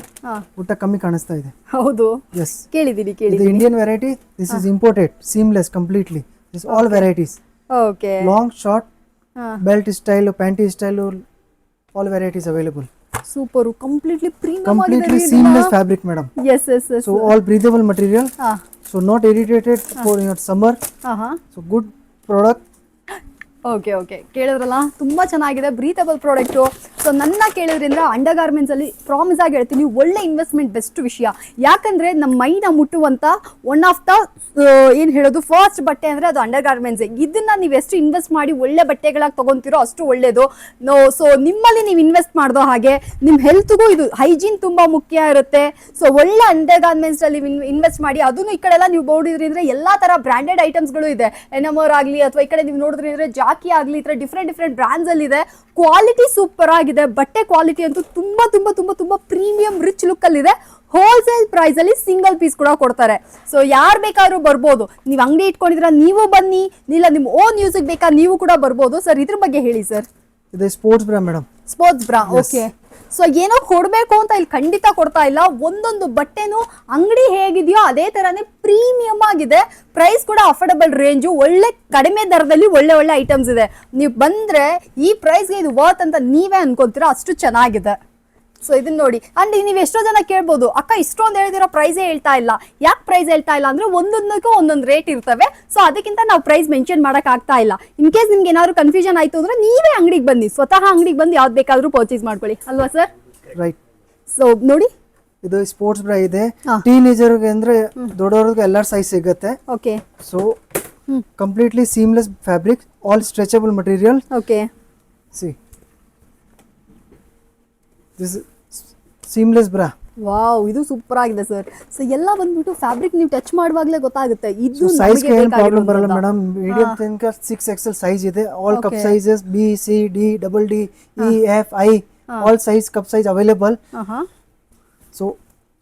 ಊಟ ಕಮ್ಮಿ ಕಾಣಿಸ್ತಾ ಇದೆ. ಹೌದು, ಎಸ್, ಕೇಳಿದ್ದೀನಿ. ಇದು Indian variety. This is imported, seamless completely. This all varieties. Okay, long, short, belt style, panty style, all varieties available. Super. Completely premium ಆಗಿದೆ. Completely seamless fabric, madam. Yes. So all breathable material. So not irritated for your summer. So good product. Okay, ಕೇಳಿದ್ರಲ್ಲ, ತುಂಬ ಚೆನ್ನಾಗಿದೆ, breathable product. So ನನ್ನ ಕೇಳಿದ್ರಿಂದ under ಗಾರ್ಮೆಂಟ್ಸಲ್ಲಿ promise ಆಗಿ ಹೇಳ್ತೀನಿ, ಒಳ್ಳೆ investment best ವಿಷಯ. ಯಾಕಂದರೆ ನಮ್ಮ ಮೈನ ಮುಟ್ಟುವಂಥ ಒನ್ ಆಫ್ ದ ಏನು ಹೇಳೋದು ಫಸ್ಟ್ ಬಟ್ಟೆ ಅಂದರೆ ಅದು ಅಂಡರ್ ಗಾರ್ಮೆಂಟ್ಸೇ. ಇದನ್ನು ನೀವು ಎಷ್ಟು ಇನ್ವೆಸ್ಟ್ ಮಾಡಿ ಒಳ್ಳೆ ಬಟ್ಟೆಗಳಾಗಿ ತೊಗೊತೀರೋ ಅಷ್ಟು ಒಳ್ಳೆಯದು. ಸೊ ನಿಮ್ಮಲ್ಲಿ ನೀವು ಇನ್ವೆಸ್ಟ್ ಮಾಡಿದೋ ಹಾಗೆ ನಿಮ್ಮ ಹೆಲ್ತ್ಗೂ ಇದು ಹೈಜೀನ್ ತುಂಬ ಮುಖ್ಯ ಇರುತ್ತೆ. ಸೊ ಒಳ್ಳೆ ಅಂಡರ್ ಗಾರ್ಮೆಂಟ್ಸಲ್ಲಿ ಇನ್ವೆಸ್ಟ್ ಮಾಡಿ. ಅದನ್ನು ಈ ಕಡೆ ಎಲ್ಲ ನೀವು ನೋಡಿದ್ರಿ ಅಂದರೆ ಎಲ್ಲ ಥರ ಬ್ರ್ಯಾಂಡೆಡ್ ಐಟಮ್ಸ್ಗಳು ಇದೆ. ಎನಮೋರ್ ಆಗಲಿ ಅಥವಾ ಈ ಕಡೆ ನೀವು ನೋಡಿದ್ರಿ ಅಂದರೆ ಜಾಕಿ ಆಗಲಿ, ಈ ಥರ ಡಿಫ್ರೆಂಟ್ ಬ್ರ್ಯಾಂಡ್ಸ್ ಅಲ್ಲಿ ಇದೆ. ಕ್ವಾಲಿಟಿ ಸೂಪರ್ ಆಗಿದೆ. ಬಟ್ಟೆ ಕ್ವಾಲಿಟಿ ಅಂತೂ ತುಂಬಾ ಪ್ರೀಮಿಯಂ ರಿಚ್ ಲುಕ್ ಅಲ್ಲಿ ಇದೆ. ಹೋಲ್ಸೇಲ್ ಪ್ರೈಸ್ ಅಲ್ಲಿ ಸಿಂಗಲ್ ಪೀಸ್ ಕೂಡ ಕೊಡ್ತಾರೆ. ಸೊ ಯಾರು ಬೇಕಾದ್ರೂ ಬರ್ಬೋದು. ನೀವು ಅಂಗಡಿ ಇಟ್ಕೊಂಡಿದ್ರ ನೀವು ಬನ್ನಿ, ಇಲ್ಲ ನಿಮ್ಮ ಓನ್ ಯೂಸಿಗೆ ಬೇಕಾ ನೀವು ಕೂಡ ಬರ್ಬೋದು. ಸರ್, ಇದ್ರ ಬಗ್ಗೆ ಹೇಳಿ ಸರ್. ಇದು ಸ್ಪೋರ್ಟ್ಸ್ ಬ್ರಾ ಮೇಡಮ್. ಸ್ಪೋರ್ಟ್ಸ್ ಬ್ರಾ, ಓಕೆ. ಸೊ ಏನೋ ಕೊಡಬೇಕು ಅಂತ ಇಲ್ಲಿ ಖಂಡಿತ ಕೊಡ್ತಾ ಇಲ್ಲ. ಒಂದೊಂದು ಬಟ್ಟೆನೂ ಅಂಗಡಿ ಹೇಗಿದೆಯೋ ಅದೇ ಥರನೇ ಪ್ರೀಮಿಯಮ್ ಆಗಿದೆ. ಪ್ರೈಸ್ ಕೂಡ ಅಫೋರ್ಡಬಲ್ ರೇಂಜು, ಒಳ್ಳೆ ಕಡಿಮೆ ದರದಲ್ಲಿ ಒಳ್ಳೆ ಐಟಮ್ಸ್ ಇದೆ. ನೀವು ಬಂದರೆ ಈ ಪ್ರೈಸ್ಗೆ ಇದು ವರ್ತ್ ಅಂತ ನೀವೇ ಅನ್ಕೊಂತೀರಾ, ಅಷ್ಟು ಚೆನ್ನಾಗಿದೆ. ಸೊ ಇದನ್ನ ನೋಡಿ. ಅಂಡ್ ನೀವು ಎಷ್ಟೋ ಜನ ಕೇಳ್ಬೋದು, ಅಕ್ಕ ಇಷ್ಟೊಂದು ಹೇಳಿದಿರೋ ಪ್ರೈಸೇ ಹೇಳ್ತಾ ಇಲ್ಲ. ಯಾಕೆ ಪ್ರೈಸ್ ಹೇಳ್ತಾ ಇಲ್ಲ ಅಂದರೆ ಒಂದೊಂದಕ್ಕೂ ಒಂದೊಂದು ರೇಟ್ ಇರ್ತವೆ. ಸೊ ಅದಕ್ಕಿಂತ ನಾವು ಪ್ರೈಸ್ ಮೆನ್ಷನ್ ಮಾಡೋಕೆ ಆಗ್ತಾ ಇಲ್ಲ. ಇನ್ ಕೇಸ್ ನಿಮ್ಗೆ ಏನಾದ್ರು ಕನ್ಫ್ಯೂಷನ್ ಆಯಿತು ಅಂದರೆ ನೀವೇ ಅಂಗಡಿಗೆ ಬನ್ನಿ, ಸ್ವತಃ ಅಂಗಡಿಗೆ ಬಂದು ಯಾವ್ದು ಬೇಕಾದರೂ ಪರ್ಚೇಸ್ ಮಾಡ್ಕೊಳ್ಳಿ, ಅಲ್ವಾ ಸರ್? ರೈಟ್. ಸೊ ನೋಡಿ, ಇದು ಸ್ಪೋರ್ಟ್ಸ್ ಬ್ರಾ ಇದೆ. ಟೀನೇಜರ್ಗೆ ಅಂದ್ರೆ ದೊಡ್ಡವ್ರಿಗೆ ಎಲ್ಲ ಸೈಜ್ ಸಿಗುತ್ತೆ. Okay. So completely seamless fabric, all stretchable material. Okay, see this seamless bra. Wow, ಇದು ಸೂಪರ್ ಆಗಿದೆ ಸರ್. ಸೊ ಎಲ್ಲ ಬಂದ್ಬಿಟ್ಟು ಫ್ಯಾಬ್ರಿಕ್ ನೀವು ಟಚ್ ಮಾಡುವಾಗಲೇ ಗೊತ್ತಾಗುತ್ತೆ ಇದು ಸೈಜ್ ಗೆ ಏನು ಪ್ರಾಬ್ಲಮ್ ಬರಲ್ಲ ಮೇಡಮ್. ಮೀಡಿಯಂ ತನಕ 6XL ಸೈಜ್ ಇದೆ. All cup sizes B, C, D, double D, E, F, I, all size cup size available. So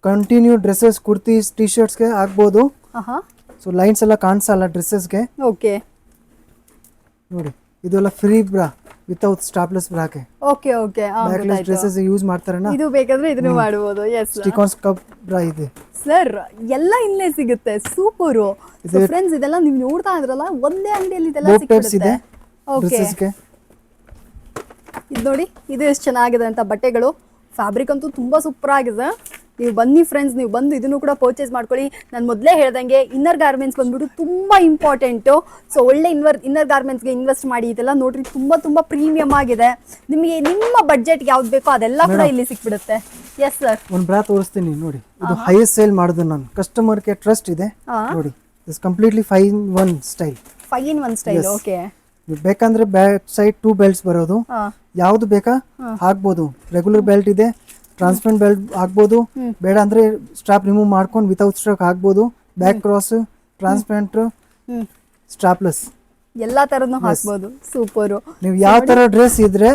continue dresses, kurtis, T ಶರ್ಟ್ಸ್ಗೆ ಆಗ್ಬೋದು. ಸೊ ಲೈನ್ಸ್ ಎಲ್ಲ ಕಾಣಿಸಲ್ಲ ಡ್ರೆಸ್ಸಸ್ಗೆ. ಓಕೆ, ನೋಡಿ ಇದೆಲ್ಲ ಫ್ರೀ ಬ್ರಾ ವಿತೌಟ್ ಸ್ಟಾಪ್ಲೆಸ್ ಬ್ರಾಕೆ. ಓಕೆ, ಬ್ಯಾಕ್ಲೆಸ್ ಡ್ರೆಸ್ಸಸ್ ಯೂಸ್ ಮಾಡ್ತಾರಣ್ಣ, ಇದು ಬೇಕಾದ್ರೆ ಇದನ್ನು ಮಾಡಬಹುದು. ಎಸ್, ಸ್ಟಿಕಾನ್ಸ್ ಕಪ್ ಬ್ರಾ ಇದೆ ಸರ್. ಎಲ್ಲ ಇಲ್ಲೇ ಸಿಗುತ್ತೆ. ಸೂಪರು. ಸೊ ಫ್ರೆಂಡ್ಸ್, ಇದೆಲ್ಲ ನೀವು ನೋಡ್ತಾ ಇದ್ರಲ್ಲ, ಒಂದೇ ಅಂಗಡಿಯಲ್ಲಿ ಇದೆಲ್ಲ ಸಿಗುತ್ತೆ. ಓಕೆ, ಇದು ನೋಡಿ, ಇದು ಎಷ್ಟು ಚೆನ್ನಾಗಿದೆ ಅಂತ ಬಟ್ಟೆಗಳು. ಫ್ಯಾಬ್ರಿಕ್ ಅಂತೂ ತುಂಬ ಸೂಪರ್ ಆಗಿದೆ. ನೀವು ಬನ್ನಿ ಫ್ರೆಂಡ್ಸ್, ನೀವು ಬಂದು ಇದನ್ನು ಕೂಡ ಪರ್ಚೇಸ್ ಮಾಡ್ಕೊಳ್ಳಿ. ನಾನು ಮೊದಲೇ ಹೇಳ್ದಂಗೆ ಇನ್ನರ್ ಗಾರ್ಮೆಂಟ್ಸ್ ಬಂದ್ಬಿಟ್ಟು ತುಂಬ ಇಂಪಾರ್ಟೆಂಟು. ಸೊ ಒಳ್ಳೆ ಇನ್ನರ್ ಗಾರ್ಮೆಂಟ್ಸ್ಗೆ ಇನ್ವೆಸ್ಟ್ ಮಾಡಿ. ಇದೆಲ್ಲ ನೋಡ್ರಿ, ತುಂಬ ಪ್ರೀಮಿಯಮ್ ಆಗಿದೆ. ನಿಮಗೆ ನಿಮ್ಮ ಬಡ್ಜೆಟ್ಗೆ ಯಾವ್ದು ಬೇಕೋ ಅದೆಲ್ಲ ಕೂಡ ಇಲ್ಲಿ ಸಿಕ್ಬಿಡುತ್ತೆ. ಎಸ್ ಸರ್, ಒಂದು ಬ್ರಾ ತೋರಿಸ್ತೀನಿ ನೋಡಿ. ಇದು ಹೈಯೆಸ್ಟ್ ಸೇಲ್ ಮಾಡಿದ್ದು ನಾನು. ಕಸ್ಟಮರ್ಗೆ ಟ್ರಸ್ಟ್ ಇದೆ ನೋಡಿ. This completely 5-in-1 style. 5-in-1 style. Okay, ಬೇಕಂದ್ರೆ ಬ್ಯಾಕ್ ಸೈಡ್ 2 ಬೆಲ್ಟ್ಸ್ ಬರೋದು. ಯಾವ್ದು ಬೇಕಾ ಹಾಕ್ಬೋದು. ರೆಗ್ಯುಲರ್ ಬೆಲ್ಟ್ ಇದೆ, ಟ್ರಾನ್ಸ್ಪರೆಂಟ್ ಬೆಲ್ಟ್ ಹಾಕ್ಬೋದು. ಬೇಡ ಅಂದ್ರೆ ಸ್ಟ್ರಾಪ್ ರಿಮೂವ್ ಮಾಡ್ಕೊಂಡು ವಿತೌಟ್ ಸ್ಟ್ರಾಪ್ ಹಾಕ್ಬೋದು. Back cross, transparent, strapless. ಎಲ್ಲಾ ತರನು ಹಾಕ್ಬೋದು. ಸೂಪರು. ನೀವು ಯಾವ ತರ ಡ್ರೆಸ್ ಇದ್ರೆ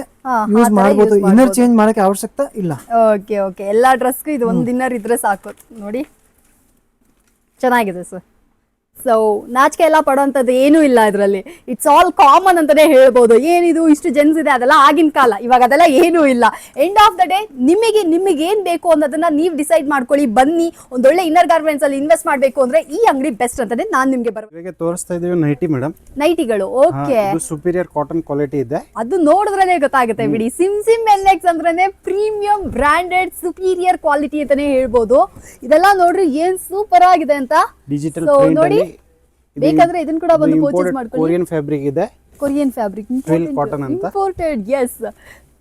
ಯೂಸ್ ಮಾಡ್ಬೋದು, ಇನ್ನರ್ ಚೇಂಜ್ ಮಾಡಕ್ಕೆ ಅವಶ್ಯಕತೆ ಇಲ್ಲ. ಓಕೆ ಓಕೆ, ಎಲ್ಲಾ ಡ್ರೆಸ್ಗೂ ಇದು ಒಂದು ಇನ್ನರ್ ಇದ್ರೆ ಸಾಕು. ನೋಡಿ ಚೆನ್ನಾಗಿದೆ ಸರ್. ಸೊ ನಾಚಿಕೆ ಎಲ್ಲ ಪಡೋಂಥದ್ದು ಏನೂ ಇಲ್ಲ ಇದರಲ್ಲಿ. ಇಟ್ಸ್ ಆಲ್ ಕಾಮನ್ ಅಂತಾನೆ ಹೇಳ್ಬೋದು. ಏನಿದು ಇಷ್ಟು ಜೆನ್ಸ್ ಇದೆ, ಅದೆಲ್ಲ ಆಗಿನ ಕಾಲ, ಇವಾಗ ಅದೆಲ್ಲ ಏನೂ ಇಲ್ಲ. ಎಂಡ್ ಆಫ್ ದ ಡೇ ನಿಮಗೆ ಏನ್ ಬೇಕು ಅನ್ನೋದನ್ನ ನೀವು ಡಿಸೈಡ್ ಮಾಡ್ಕೊಳ್ಳಿ. ಬನ್ನಿ, ಒಂದೊಳ್ಳೆ ಇನ್ನರ್ ಗಾರ್ಮೆಂಟ್ಸ್ ಅಲ್ಲಿ ಇನ್ವೆಸ್ಟ್ ಮಾಡಬೇಕು ಅಂದ್ರೆ ಈ ಅಂಗಡಿ ಬೆಸ್ಟ್ ಅಂತಾನೆ ನಾನು ನಿಮ್ಗೆ ಇವಾಗ ತೋರಿಸ್ತಾ ಇದೀವಿ ನೈಟಿ ಮೇಡಮ್. ನೈಟಿಗಳು. ಓಕೆ, ಇದು ಸುಪೀರಿಯರ್ ಕಾಟನ್ ಕ್ವಾಲಿಟಿ ಇದೆ. ಅದು ನೋಡಿದ್ರೇನೆ ಗೊತ್ತಾಗುತ್ತೆ ಬಿಡಿ. ಸಿಮ್ NX ಅಂದ್ರೇನೆ ಪ್ರೀಮಿಯಂ ಬ್ರಾಂಡೆಡ್ ಸುಪೀರಿಯರ್ ಕ್ವಾಲಿಟಿ ಅಂತಾನೆ ಹೇಳ್ಬೋದು. ಇದೆಲ್ಲ ನೋಡ್ರಿ ಏನ್ ಸೂಪರ್ ಆಗಿದೆ ಅಂತ. ಡಿಜಿಟಲ್ So, ಪ್ರಿಂಟ್ ನೋಡಿ, ಅಲ್ಲಿ ಬೇಕಾದ್ರೆ ಇದನ್ನ ಕೂಡ ಬಂದು ಪರ್ಚೇಸ್ ಮಾಡ್ಕೊಳ್ಳಿ. ಕೊರಿಯನ್ ಫ್ಯಾಬ್ರಿಕ್ ಇದೆ. ಕೊರಿಯನ್ ಫ್ಯಾಬ್ರಿಕ್, ಕಾಟನ್ ಅಂತ. ಇಂಪೋರ್ಟೆಡ್. ಎಸ್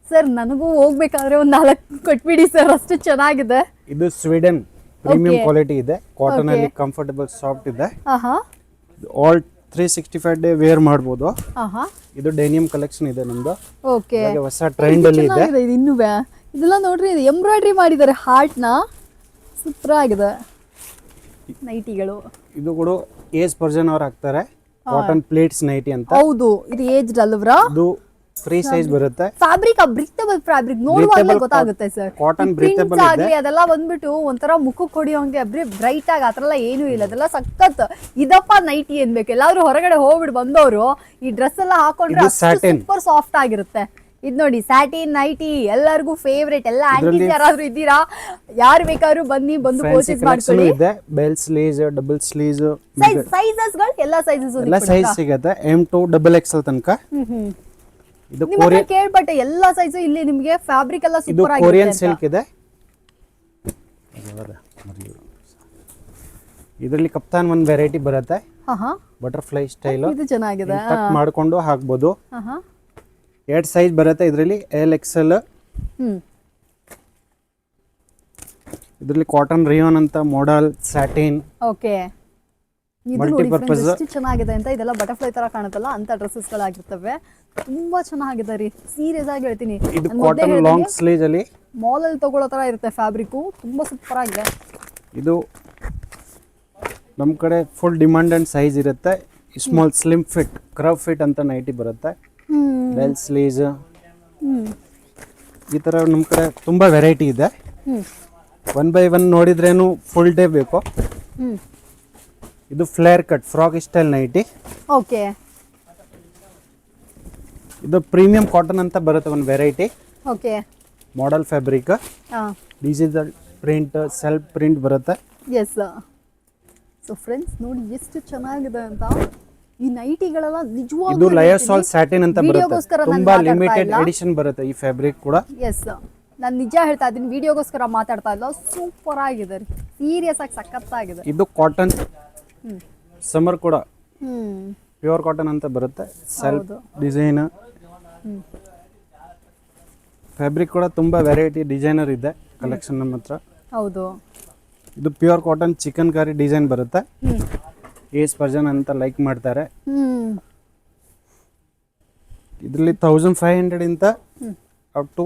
ಸರ್, ನನಗೂ ಹೋಗ್ಬೇಕಾದ್ರೆ ಒಂದ್ 4 ಕೊಟ್ಬಿಡಿ ಸರ್, ಅಷ್ಟು ಚೆನ್ನಾಗಿದೆ. ಇದು ಸ್ವೀಡನ್ ಪ್ರೀಮಿಯಂ Okay. ಕ್ವಾಲಿಟಿ ಇದೆ. Cotton Okay. ಅಲ್ಲಿ ಕಂಫರ್ಟಬಲ್ ಸಾಫ್ಟ್ ಇದೆ. ಆಹಾ ಆಲ್ 365 ಡೇ ವೇರ್ ಮಾಡಬಹುದು. ಆಹಾ, ಇದು ಡೆನಿಯಂ ಕಲೆಕ್ಷನ್ ಇದೆ ನಮ್ದು. ಓಕೆ, ಇವಾಗ ಹೊಸ ಟ್ರೆಂಡ್ ಅಲ್ಲಿ ಇದೆ. ಇದು ಇನ್ನೂ ಇದೆಲ್ಲ ನೋಡ್ರಿ, ಇದು ಎಂಬ್ರಾಯ್ಡ್ರಿ ಮಾಡಿದ್ದಾರೆ ಹಾರ್ಟ್ ನ. ಸೂಪರ್ ಆಗಿದೆ ನೈಟಿಗಳು. ಇದು ಕೂಡ ಏಜ್ ಪರ್ಸನ್ ಅವ್ರು ಹಾಕ್ತಾರೆ. ಕಾಟನ್ ಪ್ಲೇಟ್ಸ್ ನೈಟಿ ಅಂತ. ಹೌದು, ಇದು ಏಜ್ಡ್ ಅಲ್ವ್ರಾ? ಇದು ಫ್ರೀ ಸೈಜ್ ಬರುತ್ತೆ. ಫ್ಯಾಬ್ರಿಕ್ ಬ್ರೀತಬಲ್ ಫ್ಯಾಬ್ರಿಕ್ ನೋಡುವಾಗಲೇ ಗೊತ್ತಾಗುತ್ತೆ ಸರ್. ಕಾಟನ್ ಬ್ರೀತಬಲ್ ಆಗ್ಲಿ ಅದೆಲ್ಲ ಬಂದ್ಬಿಟ್ಟು ಒಂಥರ ಮುಖಕ್ಕೆ ಹೊಡಿಯೋಂಗೆ ಬ್ರೈಟ್ ಆಗಿ ಆತರ ಎಲ್ಲ ಏನೂ ಇಲ್ಲ. ಅದೆಲ್ಲ ಸಖತ್ ಇದಪ್ಪ ನೈಟಿ ಏನ್ಬೇಕು. ಎಲ್ಲಾದ್ರೂ ಹೊರಗಡೆ ಹೋಗ್ಬಿಟ್ಟು ಬಂದವರು ಈ ಡ್ರೆಸ್ ಎಲ್ಲ ಹಾಕೊಂಡ್ರೆ ಸೂಪರ್ ಸಾಫ್ಟ್ ಆಗಿರುತ್ತೆ. ಇದ್ ನೋಡಿ, ಸ್ಯಾಟಿನ್ ನೈಟಿ ಎಲ್ಲರಿಗೂ ಫೇವ್ರೇಟ್. ಎಲ್ಲ ಆಂಟೀಸ್ ಯಾರಾದ್ರೂ ಇದ್ದೀರಾ, ಯಾರು ಬೇಕಾದ್ರೂ ಬಂದು ಪರ್ಚೇಸ್ ಮಾಡ್ಕೊಳ್ಳಿ. ಇದೆ bell sleeves, double sleeves, sizes ಗಳು ಎಲ್ಲ ಸೈಜಸ್ ಎಲ್ಲ ಸೈಜ್ ಸಿಗುತ್ತೆ. M to XXL ತನಕ. ಇದು ನಿಮ್ಮನ್ನ ಕೇಳ್ಬಟ್ಟೆ ಎಲ್ಲ ಸೈಜ್ ಇಲ್ಲಿ ನಿಮಗೆ. ಫ್ಯಾಬ್ರಿಕ್ ಎಲ್ಲ ಇದು ಸೂಪರ್ ಕೊರಿಯನ್ ಆಗಿದೆ. ಸಿಲ್ಕ್ ಇದೆ. ಇದರಲ್ಲಿ ಕಪ್ತಾನ್ ಒಂದು ವೆರೈಟಿ ಬರುತ್ತೆ. ಹಾ, ಬಟರ್ಫ್ಲೈ ಸ್ಟೈಲ್. ಇದು ಚೆನ್ನಾಗಿದೆ. ಕಟ್ ಮಾಡ್ಕೊಂಡು ಹಾಕ್ಬೋದು. ಹಾ, 2 ಸೈಜ್ ಬರುತ್ತೆ ಇದರಲ್ಲಿ, LXL. ಇದರಲ್ಲಿ ಕಾಟನ್ ರಿಯೋನ್ ಅಂತ ಮಾಡೆಲ್, ಸ್ಯಾಟಿನ್. ಓಕೆ, ಇದು ನೋಡಿ friends, ಎಷ್ಟು ಚೆನ್ನಾಗಿದೆ ಅಂತ. ಇದೆಲ್ಲ ಬಟರ್ಫ್ಲೈ ತರ ಕಾಣುತ್ತಲ್ಲ ಅಂತ ಡ್ರೆಸ್ಸಸ್ ಗಳಾಗಿರ್ತವೆ. ತುಂಬಾ ಚೆನ್ನಾಗಿದೆ ರೀ, ಸೀರಿಯಸ್ ಆಗಿ ಹೇಳ್ತೀನಿ. ಇದು ಕಾಟನ್ ಲಾಂಗ್ ಸ್ಲೀವ್ ಅಲ್ಲಿ ಮಾಲ್ ಅಲ್ಲಿ ತಗೊಳ್ಳೋ ತರ ಇರುತ್ತೆ ಫ್ಯಾಬ್ರಿಕ್. ತುಂಬಾ ಸೂಪರ್ ಆಗಿದೆ. ಇದು ನಮ್ಮ ಕಡೆ ಫುಲ್ ಡಿಮಾಂಡ್ ಅಂಡ್ ಸೈಜ್ ಇರುತ್ತೆ. ಸ್ಮಾಲ್ ಸ್ಲಿಮ್ ಫಿಟ್, ಕ್ರವ್ ಫಿಟ್ ಅಂತ ನೈಟಿ ಬರುತ್ತೆ. ಬೆಲ್ ಸ್ಲೀವ್ಸ್, ಈ ತರ ನಮ್ಮ ಕಡೆ ತುಂಬಾ ವೆರೈಟಿ ಇದೆ. 1 by 1 ನೋಡಿದ್ರೇನು ಫುಲ್ ಡೇ ಬೇಕು. ಇದು flare cut frock style nighty. Okay, ಇದು ಪ್ರೀಮಿಯಂ ಕಾಟನ್ ಅಂತ ಬರುತ್ತೆ ಒಂದು variety. Okay, model fabric, digital print, self print ಬರುತ್ತೆ. ಎಸ್. ಸೊ ಫ್ರೆಂಡ್ಸ್ ನೋಡಿ ಎಷ್ಟು ಚೆನ್ನಾಗಿದೆ ಅಂತ. ಈ ನೈಟಿಗಳೆಲ್ಲ ಇದು ನಿಜವಾಗ್ಲೂ ಲಯೋಸಾಲ್ ಸ್ಯಾಟಿನ್ ಅಂತ ಬರುತ್ತೆ. ವಿಡಿಯೋಗೋಸ್ಕರ ನಾನು ತುಂಬಾ ಮಾತಾಡ್ತಾ ಲಿಮಿಟೆಡ್ ಇಲ್ಲ. ಎಡಿಷನ್ ಬರುತ್ತೆ ಈ ಫ್ಯಾಬ್ರಿಕ್ ಕೂಡ. ಎಸ್, ನಾನು ನಿಜ ಹೇಳ್ತಾ ಇದ್ದೀನಿ, ವಿಡಿಯೋಗೋಸ್ಕರ ಮಾತಾಡ್ತಾ ಇಲ್ಲ. ಸೂಪರ್ ಆಗಿದೆ ರೀ, ಸೀರಿಯಸ್ ಆಗಿ ಸಖತ್ತಾಗಿದೆ. ಇದು ಕಾಟನ್ ಸಮರ್ ಕೂಡ ಹ್ಮ್, ಪ್ಯೂರ್ ಕಾಟನ್ ಅಂತ ಬರುತ್ತೆ. ಸೆಲ್ಫ್ ಡಿಸೈನ್ ಫ್ಯಾಬ್ರಿಕ್ ಕೂಡ ತುಂಬಾ ವೆರೈಟಿ ಡಿಸೈನರ್ ಇದೆ ಕಲೆಕ್ಷನ್ ನಮ್ಮ ಹತ್ರ. ಹೌದು. ಇದು pure cotton chicken curry design ಬರುತ್ತೆ. ಏಜ್ ಪರ್ಸನ್ ಅಂತ ಲೈಕ್ ಮಾಡ್ತಾರೆ. ಇದರಲ್ಲಿ 1500 ಇಂದ ಅಪ್ ಟು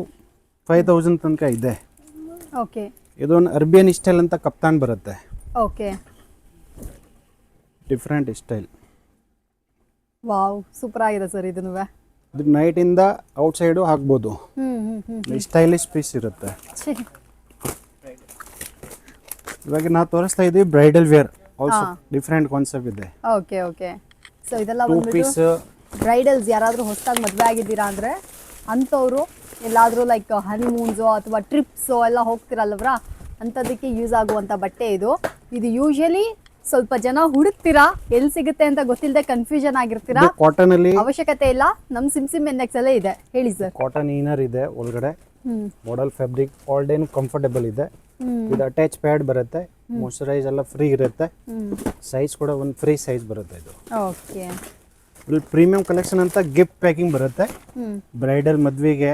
5000 ತನಕ ಇದೆ. ಓಕೆ, ಇದೊಂದು ಅರ್ಬಿಯನ್ ಸ್ಟೈಲ್ ಅಂತ ಕಪ್ತಾನ್ ಬರುತ್ತೆ. Okay, different style. Wow, super ಆಗಿದೆ ಸರ್. ಇದನ್ನು ಇದು ನೈಟ್ ಇಂದ ಔಟ್ ಸೈಡು ಹಾಕ್ಬೋದು. ಸ್ಟೈಲಿಶ್ ಪೀಸ್ ಇರುತ್ತೆ. ಇವಾಗ ನಾವು ತೋರಿಸ್ತಾ ಇದ್ದೀವಿ bridal wear, also different concept ಇದೆ. Okay, okay. ಸೊ ಇದೆಲ್ಲ 2 ಬಂದ್ಬಿಟ್ಟು ಪೀಸ್ ಬ್ರೈಡಲ್ಸ್ ಯಾರಾದರೂ ಹೊಸದಾಗಿ ಮದುವೆ ಆಗಿದ್ದೀರಾ ಅಂದರೆ ಅಂಥವ್ರು ಎಲ್ಲಾದರೂ ಲೈಕ್ ಹನಿಮೂನ್ಸೋ ಅಥವಾ ಟ್ರಿಪ್ಸೋ ಎಲ್ಲ ಹೋಗ್ತಿರಲ್ವ್ರ, ಅಂಥದ್ದಕ್ಕೆ ಯೂಸ್ ಆಗುವಂಥ ಬಟ್ಟೆ ಇದು. ಇದು ಯೂಶಲಿ ಸ್ವಲ್ಪ ಜನ ಹುಡುಕ್ತೀರಾ, ಎಲ್ಲಿ ಸಿಗುತ್ತೆ ಅಂತ ಗೊತ್ತಿಲ್ಲದೆ ಕನ್ಫ್ಯೂಷನ್ ಆಗಿರ್ತೀರಾ. ಕಾಟನ್ ಅಲ್ಲಿ ಅವಶ್ಯಕತೆ ಇಲ್ಲ, ನಮ್ಮ ಸಿಮ್ NX ಅಲ್ಲೇ ಇದೆ. ಹೇಳಿ ಸರ್. ಕಾಟನ್ ಇನ್ನರ್ ಇದೆ ಒಳಗಡೆ. Model fabric all day comfortable ಇದೆ. ಇದು ಅಟ್ಯಾಚ್ ಪ್ಯಾಡ್ ಬರುತ್ತೆ. ಮಾಯ್ಶ್ಚರೈಸ್ ಎಲ್ಲ ಫ್ರೀ ಇರುತ್ತೆ. ಸೈಜ್ ಕೂಡ ಒಂದು ಫ್ರೀ ಸೈಜ್ ಬರುತ್ತೆ. ಇದು ಓಕೆ, ಇಲ್ಲಿ ಪ್ರೀಮಿಯಂ ಕಲೆಕ್ಷನ್ ಅಂತ ಗಿಫ್ಟ್ ಪ್ಯಾಕಿಂಗ್ ಬರುತ್ತೆ. ಬ್ರೈಡಲ್ ಮದ್ವೆಗೆ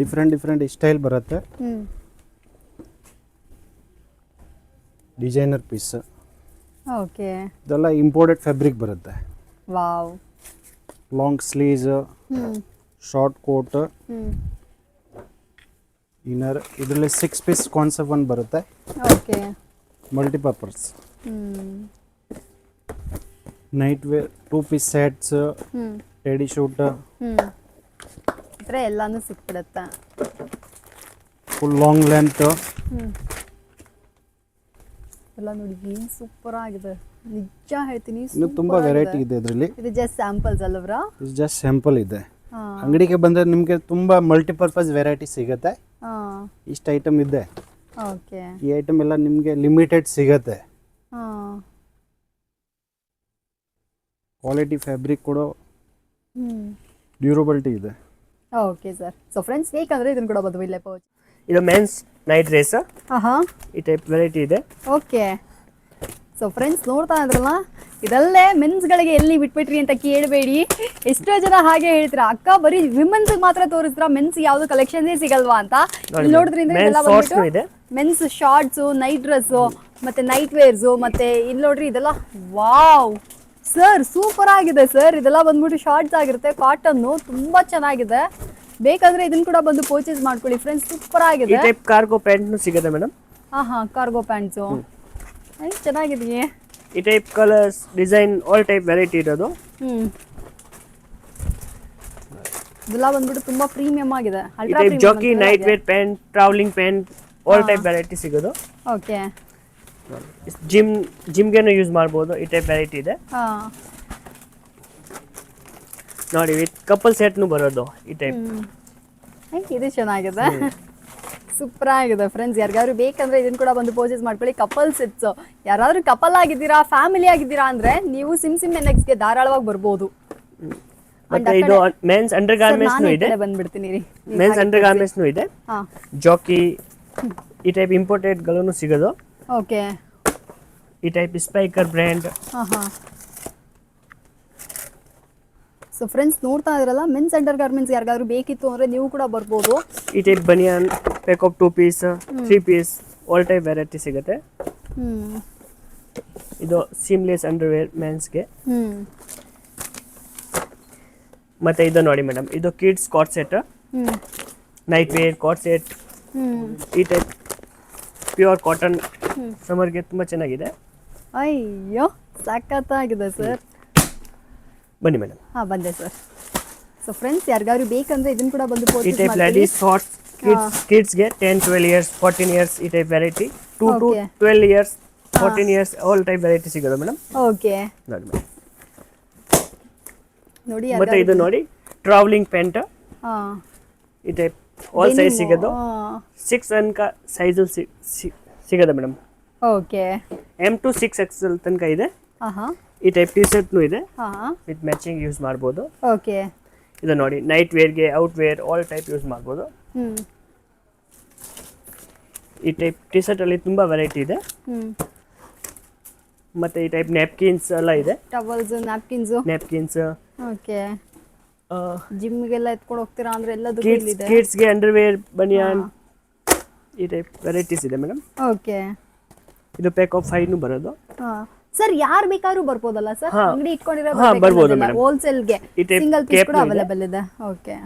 ಡಿಫ್ರೆಂಟ್ ಸ್ಟೈಲ್ ಬರುತ್ತೆ. Designer piece. ಓಕೆ, ಇದೆಲ್ಲ ಇಂಪೋರ್ಟೆಡ್ ಫ್ಯಾಬ್ರಿಕ್ ಬರುತ್ತೆ. Wow. Long sleeves, short coat, inner ಇದರಲ್ಲಿ 6 ಪೀಸ್ ಕಾನ್ಸೆಪ್ಟ್ ಒಂದು ಬರುತ್ತೆ, okay. Multipurpose. Hmm night wear 2 piece sets, hmm teddy suit, hmm ಈ ಥರ ಎಲ್ಲನೂ ಸಿಕ್ಬಿಡುತ್ತೆ. Full long length. ಹ್ಞೂ ಎಲ್ಲ ನೋಡಿ ಏನು ಸೂಪರ್ ಆಗಿದೆ, ನಿಜ ಹೇಳ್ತೀನಿ. ಇನ್ನು ತುಂಬ ವೆರೈಟಿ ಇದೆ ಇದರಲ್ಲಿ. ಇದು ಜಸ್ಟ್ ಸ್ಯಾಂಪಲ್ಸ್ ಅಲ್ಲವ್ರಾ? ಇದು ಜಸ್ಟ್ ಸ್ಯಾಂಪಲ್ ಇದೆ. ಹಾಂ ಅಂಗಡಿಗೆ ಬಂದರೆ ನಿಮಗೆ ತುಂಬ ಮಲ್ಟಿಪರ್ಪಸ್ ವೆರೈಟಿ ಸಿಗುತ್ತೆ. ಹಾಂ ಇಷ್ಟು ಐಟಮ್ ಇದೆ. ಓಕೆ. ಈ ಐಟಮ್ ಎಲ್ಲ ನಿಮಗೆ ಲಿಮಿಟೆಡ್ ಸಿಗುತ್ತೆ. ಹಾಂ ಕ್ವಾಲಿಟಿ ಫ್ಯಾಬ್ರಿಕ್ ಕೂಡ ಹ್ಞೂ ಡ್ಯೂರಬಿಲಿಟಿ ಇದೆ. Okay sir. ಸೊ ಫ್ರೆಂಡ್ಸ್ ಬೇಕಂದರೆ ಇದನ್ನು ಕೂಡ ಬಂದು ಇಲ್ಲೇ ಪೌಚ್. ಇದು ಮೆನ್ಸ್ ನೈಟ್ ಡ್ರೆಸ್, ಹಾಂ ಈ ಟೈಪ್ ವೆರೈಟಿ ಇದೆ. ಓಕೆ. ಸೊ ಫ್ರೆಂಡ್ಸ್ ನೋಡ್ತಾ ಇದ್ರಲ್ಲ, ಇದಲ್ಲೇ ಮೆನ್ಸ್ಗಳಿಗೆ ಎಲ್ಲಿ ಬಿಟ್ಬಿಟ್ರಿ ಅಂತ ಕೇಳಬೇಡಿ. ಎಷ್ಟೋ ಜನ ಹಾಗೆ ಹೇಳ್ತೀರಾ, ಅಕ್ಕ ಬರೀ ವಿಮೆನ್ಸ್ ಮಾತ್ರ ತೋರಿಸ್ತೀರಾ, ಮೆನ್ಸ್ ಯಾವುದು ಕಲೆಕ್ಷನ್ಸೇ ಸಿಗಲ್ವಾ ಅಂತ. ಇಲ್ಲಿ ನೋಡಿದ್ರಿಂದ ಇದೆಲ್ಲ ಬಂದ್ಬಿಟ್ಟು ಇದೆ, ಮೆನ್ಸ್ ಶಾರ್ಟ್ಸು, ನೈಟ್ ಡ್ರೆಸ್ಸು, ಮತ್ತೆ ನೈಟ್ ವೇರ್ಸು, ಮತ್ತೆ ಇಲ್ಲಿ ನೋಡ್ರಿ ಇದೆಲ್ಲ ವಾವ್ ಸರ್ ಸೂಪರ್ ಆಗಿದೆ ಸರ್. ಇದೆಲ್ಲ ಬಂದ್ಬಿಟ್ಟು ಶಾರ್ಟ್ಸ್ ಆಗಿರುತ್ತೆ, ಕಾಟನ್ನು ತುಂಬಾ ಚೆನ್ನಾಗಿದೆ. ಬೇಕಾದ್ರೆ ಇದನ್ನ ಕೂಡ ಬಂದು ಪರ್ಚೇಸ್ ಮಾಡ್ಕೊಳ್ಳಿ ಫ್ರೆಂಡ್ಸ್, ಸೂಪರ್ ಈ ಆಗಿದೆ. ಟೈಪ್ ಕಾರ್ಗೋ ಪ್ಯಾಂಟ್ನು ಸಿಗುತ್ತೆ ಮೇಡಮ್. ಹಾಂ ಕಾರ್ಗೋ ಪ್ಯಾಂಟ್ಸು ಚೆನ್ನಾಗಿದೆಯೇ. ಈ type colours, design, all type variety ಇರೋದು. ಇದೆಲ್ಲ ಬಂದ್ಬಿಟ್ಟು ತುಂಬಾ ಪ್ರೀಮಿಯಂ ಆಗಿದೆ. ಈ type Jockey, night wear pant, travelling pant, all type variety ಸಿಗೋದು. ಓಕೆ. ಜಿಮ್ಗೆನೂ ಯೂಸ್ ಮಾಡ್ಬೋದು. ಈ ಟೈಪ್ ವೆರೈಟಿ ಇದೆ ಹಾಂ ನೋಡಿ, ವಿತ್ ಕಪಲ್ ಸೆಟ್ನು ಬರೋದು ಈ ಟೈಪ್. ಇದು ಚೆನ್ನಾಗಿದೆ, ಸೂಪರ್ ಆಗಿದೆ ಫ್ರೆಂಡ್ಸ್. ಯಾರಿಗಾದ್ರು ಬೇಕಂದ್ರೆ ಇದನ್ನ ಕೂಡ ಬಂದು ಪರ್ಚೇಸ್ ಮಾಡ್ಕೊಳ್ಳಿ. ಕಪಲ್ ಸೆಟ್ಸ್, ಯಾರಾದ್ರೂ ಕಪಲ್ ಆಗಿದ್ದೀರಾ, ಫ್ಯಾಮಿಲಿ ಆಗಿದ್ದೀರಾ ಅಂದ್ರೆ ನೀವು ಸಿಮ್ NXಗೆ ಧಾರಾಳವಾಗಿ ಬರ್ಬೋದು. ಮತ್ತೆ ಇದು ಮೆನ್ಸ್ ಅಂಡರ್ ಗಾರ್ಮೆಂಟ್ಸ್ನು ಇದೆ. ಬಂದ್ಬಿಡ್ತೀನಿ ರೀ. ಮೆನ್ಸ್ ಅಂಡರ್ ಗಾರ್ಮೆಂಟ್ಸ್ನು ಇದೆ. ಹಾಂ ಜಾಕಿ, ಈ ಟೈಪ್ ಇಂಪೋರ್ಟೆಡ್ ಗಳನ್ನು ಸಿಗೋದು. ಓಕೆ. ಈ ಟೈಪ್ ಸ್ಪೈಕರ್ ಬ್ರ್ಯಾಂಡ್. ಹಾಂ ಸೊ ಫ್ರೆಂಡ್ಸ್ ನೋಡ್ತಾ ಇದ್ರಲ್ಲ, ಮೆನ್ಸ್ ಅಂಡರ್ ಗಾರ್ಮೆಂಟ್ಸ್ ಯಾರಿಗಾದ್ರು ಬೇಕಿತ್ತು ಅಂದ್ರೆ ನೀವು ಕೂಡ ಬರ್ಬೋದು. ಈ type banian, pack of 2 piece, 3 piece, all type variety ಸಿಗುತ್ತೆ. ಇದು ಸೀಮ್ಲೆಸ್ ಅಂಡರ್ವೇರ್ ಮೆನ್ಸ್ಗೆ. ಮತ್ತೆ ಇದು ನೋಡಿ ಮೇಡಮ್, ಇದು ಕಿಡ್ಸ್ ಕಾಟ್ ಸೆಟ್, ನೈಟ್ ವೇರ್ ಕಾಟ್ ಸೆಟ್. ಈ ಟೈಪ್ ಪ್ಯೂರ್ ಕಾಟನ್, ಸಮರ್ಗೆ ತುಂಬ ಚೆನ್ನಾಗಿದೆ. ಅಯ್ಯೋ ಸಖತ್ತಾಗಿದೆ ಸರ್. ಬನ್ನಿ ಮೇಡಮ್. ಹಾಂ ಬಂದೆ ಸರ್. ಸೊ ಫ್ರೆಂಡ್ಸ್ ಯಾರಿಗಾದ್ರು ಬೇಕಂದ್ರೆ ಇದನ್ನ ಕೂಡ ಬಂದು ಈ ಪರ್ಚೇಸ್ ಟೈಪ್ ಮಾಡ್ಕೊಳ್ಳಿ. ಲೇಡೀಸ್ ಶಾರ್ಟ್ಸ್, ಕಿಡ್ಸ್ಗೆ 10, 12 ಇಯರ್ಸ್, 14 ಇಯರ್ಸ್, ಈ type variety. 2 to Okay. 12 years, 14 years, all type variety ಸಿಗೋದು ಮೇಡಮ್. ಓಕೆ ನೋಡಿ ಮೇಡಮ್. ನೋಡಿ ಮತ್ತೆ ಇದು ನೋಡಿ ಟ್ರಾವೆಲಿಂಗ್ ಪ್ಯಾಂಟ್, ಹಾಂ ಈ ಟೈಪ್ ಆಲ್ ಸೈಜ್ ಸಿಗೋದು. 6 ತನಕ ಸೈಜು ಸಿಗೋದು madam. Okay. M to 6XL ತನಕ ಇದೆ. ಹಾಂ ಈ ಟೈಪ್ ಟಿ ಶರ್ಟ್ನು ಇದೆ, ಹಾಂ ವಿತ್ ಮ್ಯಾಚಿಂಗ್ ಯೂಸ್ ಮಾಡ್ಬೋದು. ಓಕೆ. ಇದು ನೋಡಿ ನೈಟ್ ವೇರ್ಗೆ, out wear, all type use ಮಾಡ್ಬೋದು. ಈ ಟೈಪ್ ಟಿ ಶರ್ಟಲ್ಲಿ ತುಂಬ ವೆರೈಟಿ ಇದೆ. ಮತ್ತು ಈ ಟೈಪ್ ನ್ಯಾಪ್ಕಿನ್ಸ್ ಎಲ್ಲ ಇದೆ. ಟವಲ್ಸ್, ನ್ಯಾಪ್ಕಿನ್ಸು. ನ್ಯಾಪ್ಕಿನ್ಸ್. ಓಕೆ. ಜಿಮ್ಗೆಲ್ಲ ಎತ್ಕೊಂಡು ಹೋಗ್ತೀರಾ ಅಂದ್ರೆ ಎಲ್ಲದಕ್ಕೂ ಇಲ್ಲಿದೆ. ಕಿಡ್ಸ್ಗೆ ಅಂಡರ್ವೇರ್, ಬನಿಯಾನ್, ಈ ಟೈಪ್ ವೆರೈಟೀಸ್ ಇದೆ ಮೇಡಮ್. ಓಕೆ. ಇದು ಪ್ಯಾಕ್ ಆಫ್ 5ನು ಬರೋದು. ಸರ್ ಯಾರು ಬೇಕಾದ್ರೂ ಬರ್ಬೋದಲ್ಲ ಸರ್? ಅಂಗಡಿ ಇಟ್ಕೊಂಡಿರೋ ಬರ್ಬೋದು ಮೇಡಮ್. ಹೋಲ್ಸೇಲ್ಗೆ ಈ ಟೈಪ್ ಸಿಂಗಲ್ ಪೀಸ್ ಕೂಡ ಅವೈಲೇಬಲ್ ಇದೆ. ಓಕೆ.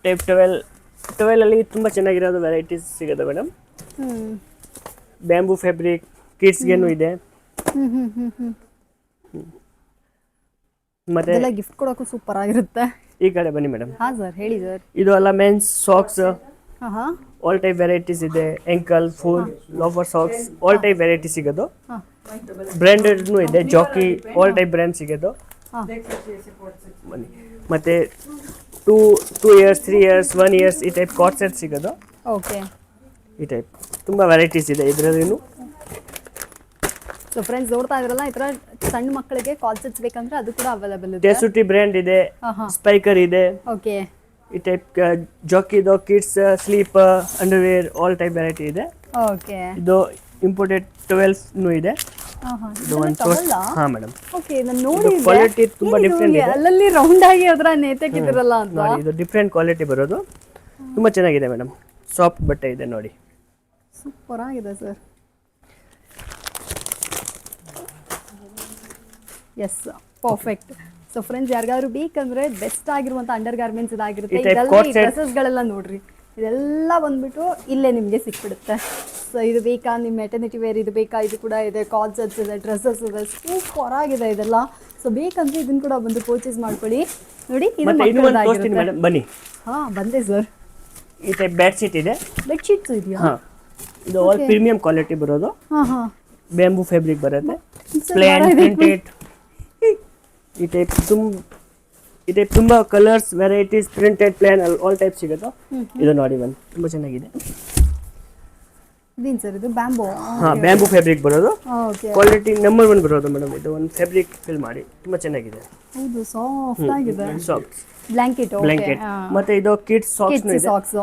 ಟೈಪ್ 12 ಅಲ್ಲಿ ತುಂಬ ಚೆನ್ನಾಗಿರೋದು ವೆರೈಟೀಸ್ ಸಿಗುತ್ತೆ ಮೇಡಮ್. ಬ್ಯಾಂಬೂ ಫ್ಯಾಬ್ರಿಕ್, ಕಿಡ್ಸ್ಗೇನು ಇದೆ. ಮತ್ತೆ ಇದೆಲ್ಲ ಗಿಫ್ಟ್ ಕೊಡೋಕ್ಕೂ ಸೂಪರ್ ಆಗಿರುತ್ತೆ. ಈ ಕಡೆ ಬನ್ನಿ ಮೇಡಮ್. ಹಾಂ ಸರ್ ಹೇಳಿ ಸರ್. ಇದು ಎಲ್ಲ ಮೆನ್ಸ್ ಸಾಕ್ಸ್, ಹಾಂ ಆಲ್ ಟೈಪ್ ವೆರೈಟೀಸ್ ಇದೆ. Ankle, full, loafer socks, all type variety ಸಿಗೋದು. ಬ್ರ್ಯಾಂಡೆಡ್ನು ಇದೆ, ಜಾಕಿ, ಆಲ್ ಟೈಪ್ ಬ್ರ್ಯಾಂಡ್ ಸಿಗೋದು. ಬನ್ನಿ. ಮತ್ತೆ 2 ಇಯರ್ಸ್, 3 ಇಯರ್ಸ್, 1 ಇಯರ್ಸ್, ಈ ಟೈಪ್ ಕಾಟ್ ಸೆಟ್ ಸಿಗೋದು. ಓಕೆ. ಈ ಟೈಪ್ ತುಂಬ ವೆರೈಟೀಸ್ ಇದೆ ಇದರಲ್ಲಿನೂ. ಸೊ ಫ್ರೆಂಡ್ಸ್ ನೋಡ್ತಾ ಇದ್ರಲ್ಲ, ಈ ಥರ ಸಣ್ಣ ಮಕ್ಕಳಿಗೆ ಕಾಲ್ ಸೆಟ್ಸ್ ಬೇಕಂದ್ರೆ ಅದು ಕೂಡ ಅವೈಲೇಬಲ್ ಇದೆ. ಟೆಸುಟಿ ಬ್ರ್ಯಾಂಡ್ ಇದೆ, ಸ್ಪೈಕರ್ ಇದೆ. ಓಕೆ. ಈ ಟೈಪ್ ಜಾಕಿದು, kids, sleep, underwear, all type variety ಇದೆ. ಓಕೆ. ಇದು ಇಂಪೋರ್ಟೆಡ್ 12 ಇದೆ. ಇದು ಒಂದು ಹಾಂ ಮೇಡಮ್. ಓಕೆ. ನಾನು ನೋಡಿ ಕ್ವಾಲಿಟಿ ತುಂಬ ಡಿಫ್ರೆಂಟ್ ಇದೆ. ಅಲ್ಲಲ್ಲಿ ರೌಂಡ್ ಆಗಿ ಅದರ ನೇತಕ್ಕಿದಿರಲ್ಲ ಅಂತ. ನೋಡಿ ಇದು ಡಿಫ್ರೆಂಟ್ ಕ್ವಾಲಿಟಿ ಬರೋದು, ತುಂಬ ಚೆನ್ನಾಗಿದೆ ಮೇಡಮ್. ಸಾಫ್ಟ್ ಬಟ್ಟೆ ಇದೆ ನೋಡಿ. ಸೂಪರ್ ಆಗಿದೆ sir. Yes perfect. So friends ಯಾರಿಗಾದ್ರು ಬೇಕಂದ್ರೆ ಬೆಸ್ಟ್ ಆಗಿರುವಂಥ ಅಂಡರ್ ಗಾರ್ಮೆಂಟ್ಸ್ ಇದಾಗಿರುತ್ತೆ. ಈ type ಇದೆಲ್ಲ coat ಈ set. ಡ್ರೆಸ್ಸಸ್ಗಳೆಲ್ಲ ನೋಡ್ರಿ, ಇದೆಲ್ಲ ಬಂದ್ಬಿಟ್ಟು ಇಲ್ಲೇ ನಿಮಗೆ ಸಿಕ್ಬಿಡುತ್ತೆ. ಸೊ ಇದು ಬೇಕಾ ನಿಮ್ಮ ಮೆಟರ್ನಿಟಿ ವೇರ್, ಇದು ಬೇಕಾ, ಇದು ಕೂಡ ಇದೆ, ಕಾನ್ಸೆಪ್ಟ್ಸ್ ಇದೆ, ಡ್ರೆಸ್ಸಸ್ ಇದೆ, ಸೂಪರ್ ಆಗಿದೆ ಇದೆಲ್ಲ. ಸೊ ಬೇಕಂದ್ರೆ ಇದನ್ನ ಕೂಡ ಬಂದು ಪರ್ಚೇಸ್ ಮಾಡ್ಕೊಳ್ಳಿ. ನೋಡಿ ಇದು ಮತ್ತೆ ಇನ್ನೂ ಒಂದು ತೋರಿಸ್ತೀನಿ ಮಕ್ಕಳದಾಗಿರುತ್ತೆ. ಮೇಡಮ್, ಬನ್ನಿ. ಹಾಂ ಬಂದೆ ಸರ್. ಈ ಟೈಪ್ ಬೆಡ್ ಶೀಟ್ ಇದೆ. ಬೆಡ್ಶೀಟ್ಸ್ ಇದೆಯಾ? ಹಾಂ, ಇದು ಆಲ್ ಪ್ರೀಮಿಯಂ ಕ್ವಾಲಿಟಿ ಬರೋದು. ಹಾಂ ಹಾಂ ಬ್ಯಾಂಬೂ ಫ್ಯಾಬ್ರಿಕ್ ಬರುತ್ತೆ, ಸರ್, ಪ್ಲೇನ್ ಭಾಳ ಇದೆ. ಪ್ರಿಂಟೆಡ್. ಈ ಟೈಪ್ ತುಂಬ colours, varieties, printed, plain all type ಸಿಗುತ್ತೆ. ಇದು ನೋಡಿ ಒಂದು ತುಂಬ ಚೆನ್ನಾಗಿದೆ. ಇದೇನು ಸರ್ ಇದು ಬ್ಯಾಂಬೋ? ಹಾಂ, ಬ್ಯಾಂಬೂ ಫ್ಯಾಬ್ರಿಕ್ ಬರೋದು, ಓಕೆ. ಕ್ವಾಲಿಟಿ ನಂಬರ್ 1 ಬರೋದು ಮೇಡಮ್. ಇದು ಒಂದು ಫ್ಯಾಬ್ರಿಕ್ ಫಿಲ್ ಮಾಡಿ ತುಂಬ ಚೆನ್ನಾಗಿದೆ. ಹೌದು ಸಾಫ್ಟ್ ಆಗಿದೆ. ಸಾಕ್ಸ್, ಬ್ಲ್ಯಾಂಕೆಟ್ ಬ್ಲಾಂಕೆಟ್, ಮತ್ತೆ ಇದು ಕಿಡ್ಸ್ ಸಾಕ್ಸ್ ಇದೆ. ಸಾಕ್ಸ್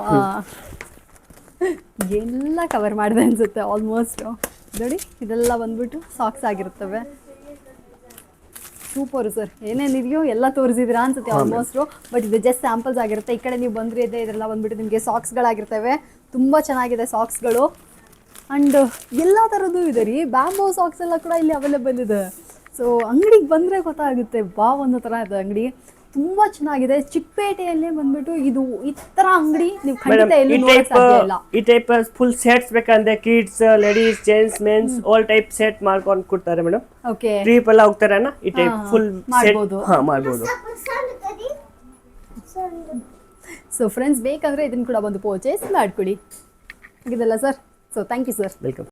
ಎಲ್ಲ ಕವರ್ ಮಾಡಿದೆ ಅನ್ಸುತ್ತೆ ಆಲ್ಮೋಸ್ಟ್. ನೋಡಿ ಇದೆಲ್ಲ ಬಂದ್ಬಿಟ್ಟು ಸಾಕ್ಸ್ ಆಗಿರುತ್ತವೆ. ಸೂಪರ್ ಸರ್, ಏನೇನಿದೆಯೋ ಎಲ್ಲ ತೋರಿಸಿದಿರಾ ಅನ್ಸುತ್ತೆ ಆಲ್ಮೋಸ್ಟ್. ಬಟ್ ಇದು ಜಸ್ಟ್ ಸ್ಯಾಂಪಲ್ಸ್ ಆಗಿರುತ್ತೆ. ಈ ಕಡೆ ನೀವು ಬಂದ್ರೆ ಇದೆಲ್ಲ ಬಂದ್ಬಿಟ್ಟು ನಿಮಗೆ ಸಾಕ್ಸ್ಗಳಾಗಿರ್ತವೆ. ತುಂಬ ಚೆನ್ನಾಗಿದೆ ಸಾಕ್ಸ್ಗಳು. ಆ್ಯಂಡ್ ಎಲ್ಲ ಥರದ್ದು ಇದೆ ರೀ. ಬ್ಯಾಂಬೋ ಸಾಕ್ಸ್ ಎಲ್ಲ ಕೂಡ ಇಲ್ಲಿ ಅವೈಲೇಬಲ್ ಇದೆ. ಸೊ ಅಂಗಡಿಗೆ ಬಂದರೆ ಗೊತ್ತಾಗುತ್ತೆ, ಅನ್ನೋ ಥರ ಇದೆ ಅಂಗಡಿ. ತುಂಬ ಚೆನ್ನಾಗಿದೆ. ಚಿಕ್ಕಪೇಟೆಯಲ್ಲೇ ಬಂದ್ಬಿಟ್ಟು ಇದು ಈ ಥರ ಅಂಗಡಿ ನೀವು ಖಂಡಿತ ಎಲ್ಲೂ ನೋಡೋಕ್ಕೆ ಸಾಧ್ಯ ಇಲ್ಲ. ಈ ಟೈಪ್ ಫುಲ್ ಸೆಟ್ಸ್ ಬೇಕಂದ್ರೆ kids, ladies, gents, men's all type set ಮಾಡ್ಕೊಂಡು ಕೊಡ್ತಾರೆ ಮೇಡಮ್. ಓಕೆ, ಟ್ರಿಪ್ ಎಲ್ಲ ಹೋಗ್ತಾರಣ್ಣ, ಈ ಟೈಪ್ ಫುಲ್ ಸೆಟ್ ಮಾಡ್ಬೋದು. ಮಾಡ್ಬೋದು. ಸೊ ಫ್ರೆಂಡ್ಸ್ ಬೇಕಂದ್ರೆ ಇದನ್ನು ಕೂಡ ಬಂದು ಪರ್ಚೇಸ್ ಮಾಡ್ಕೊಳ್ಳಿ. ಆಗಿದೆಲ್ಲ sir. So thank you sir. Welcome.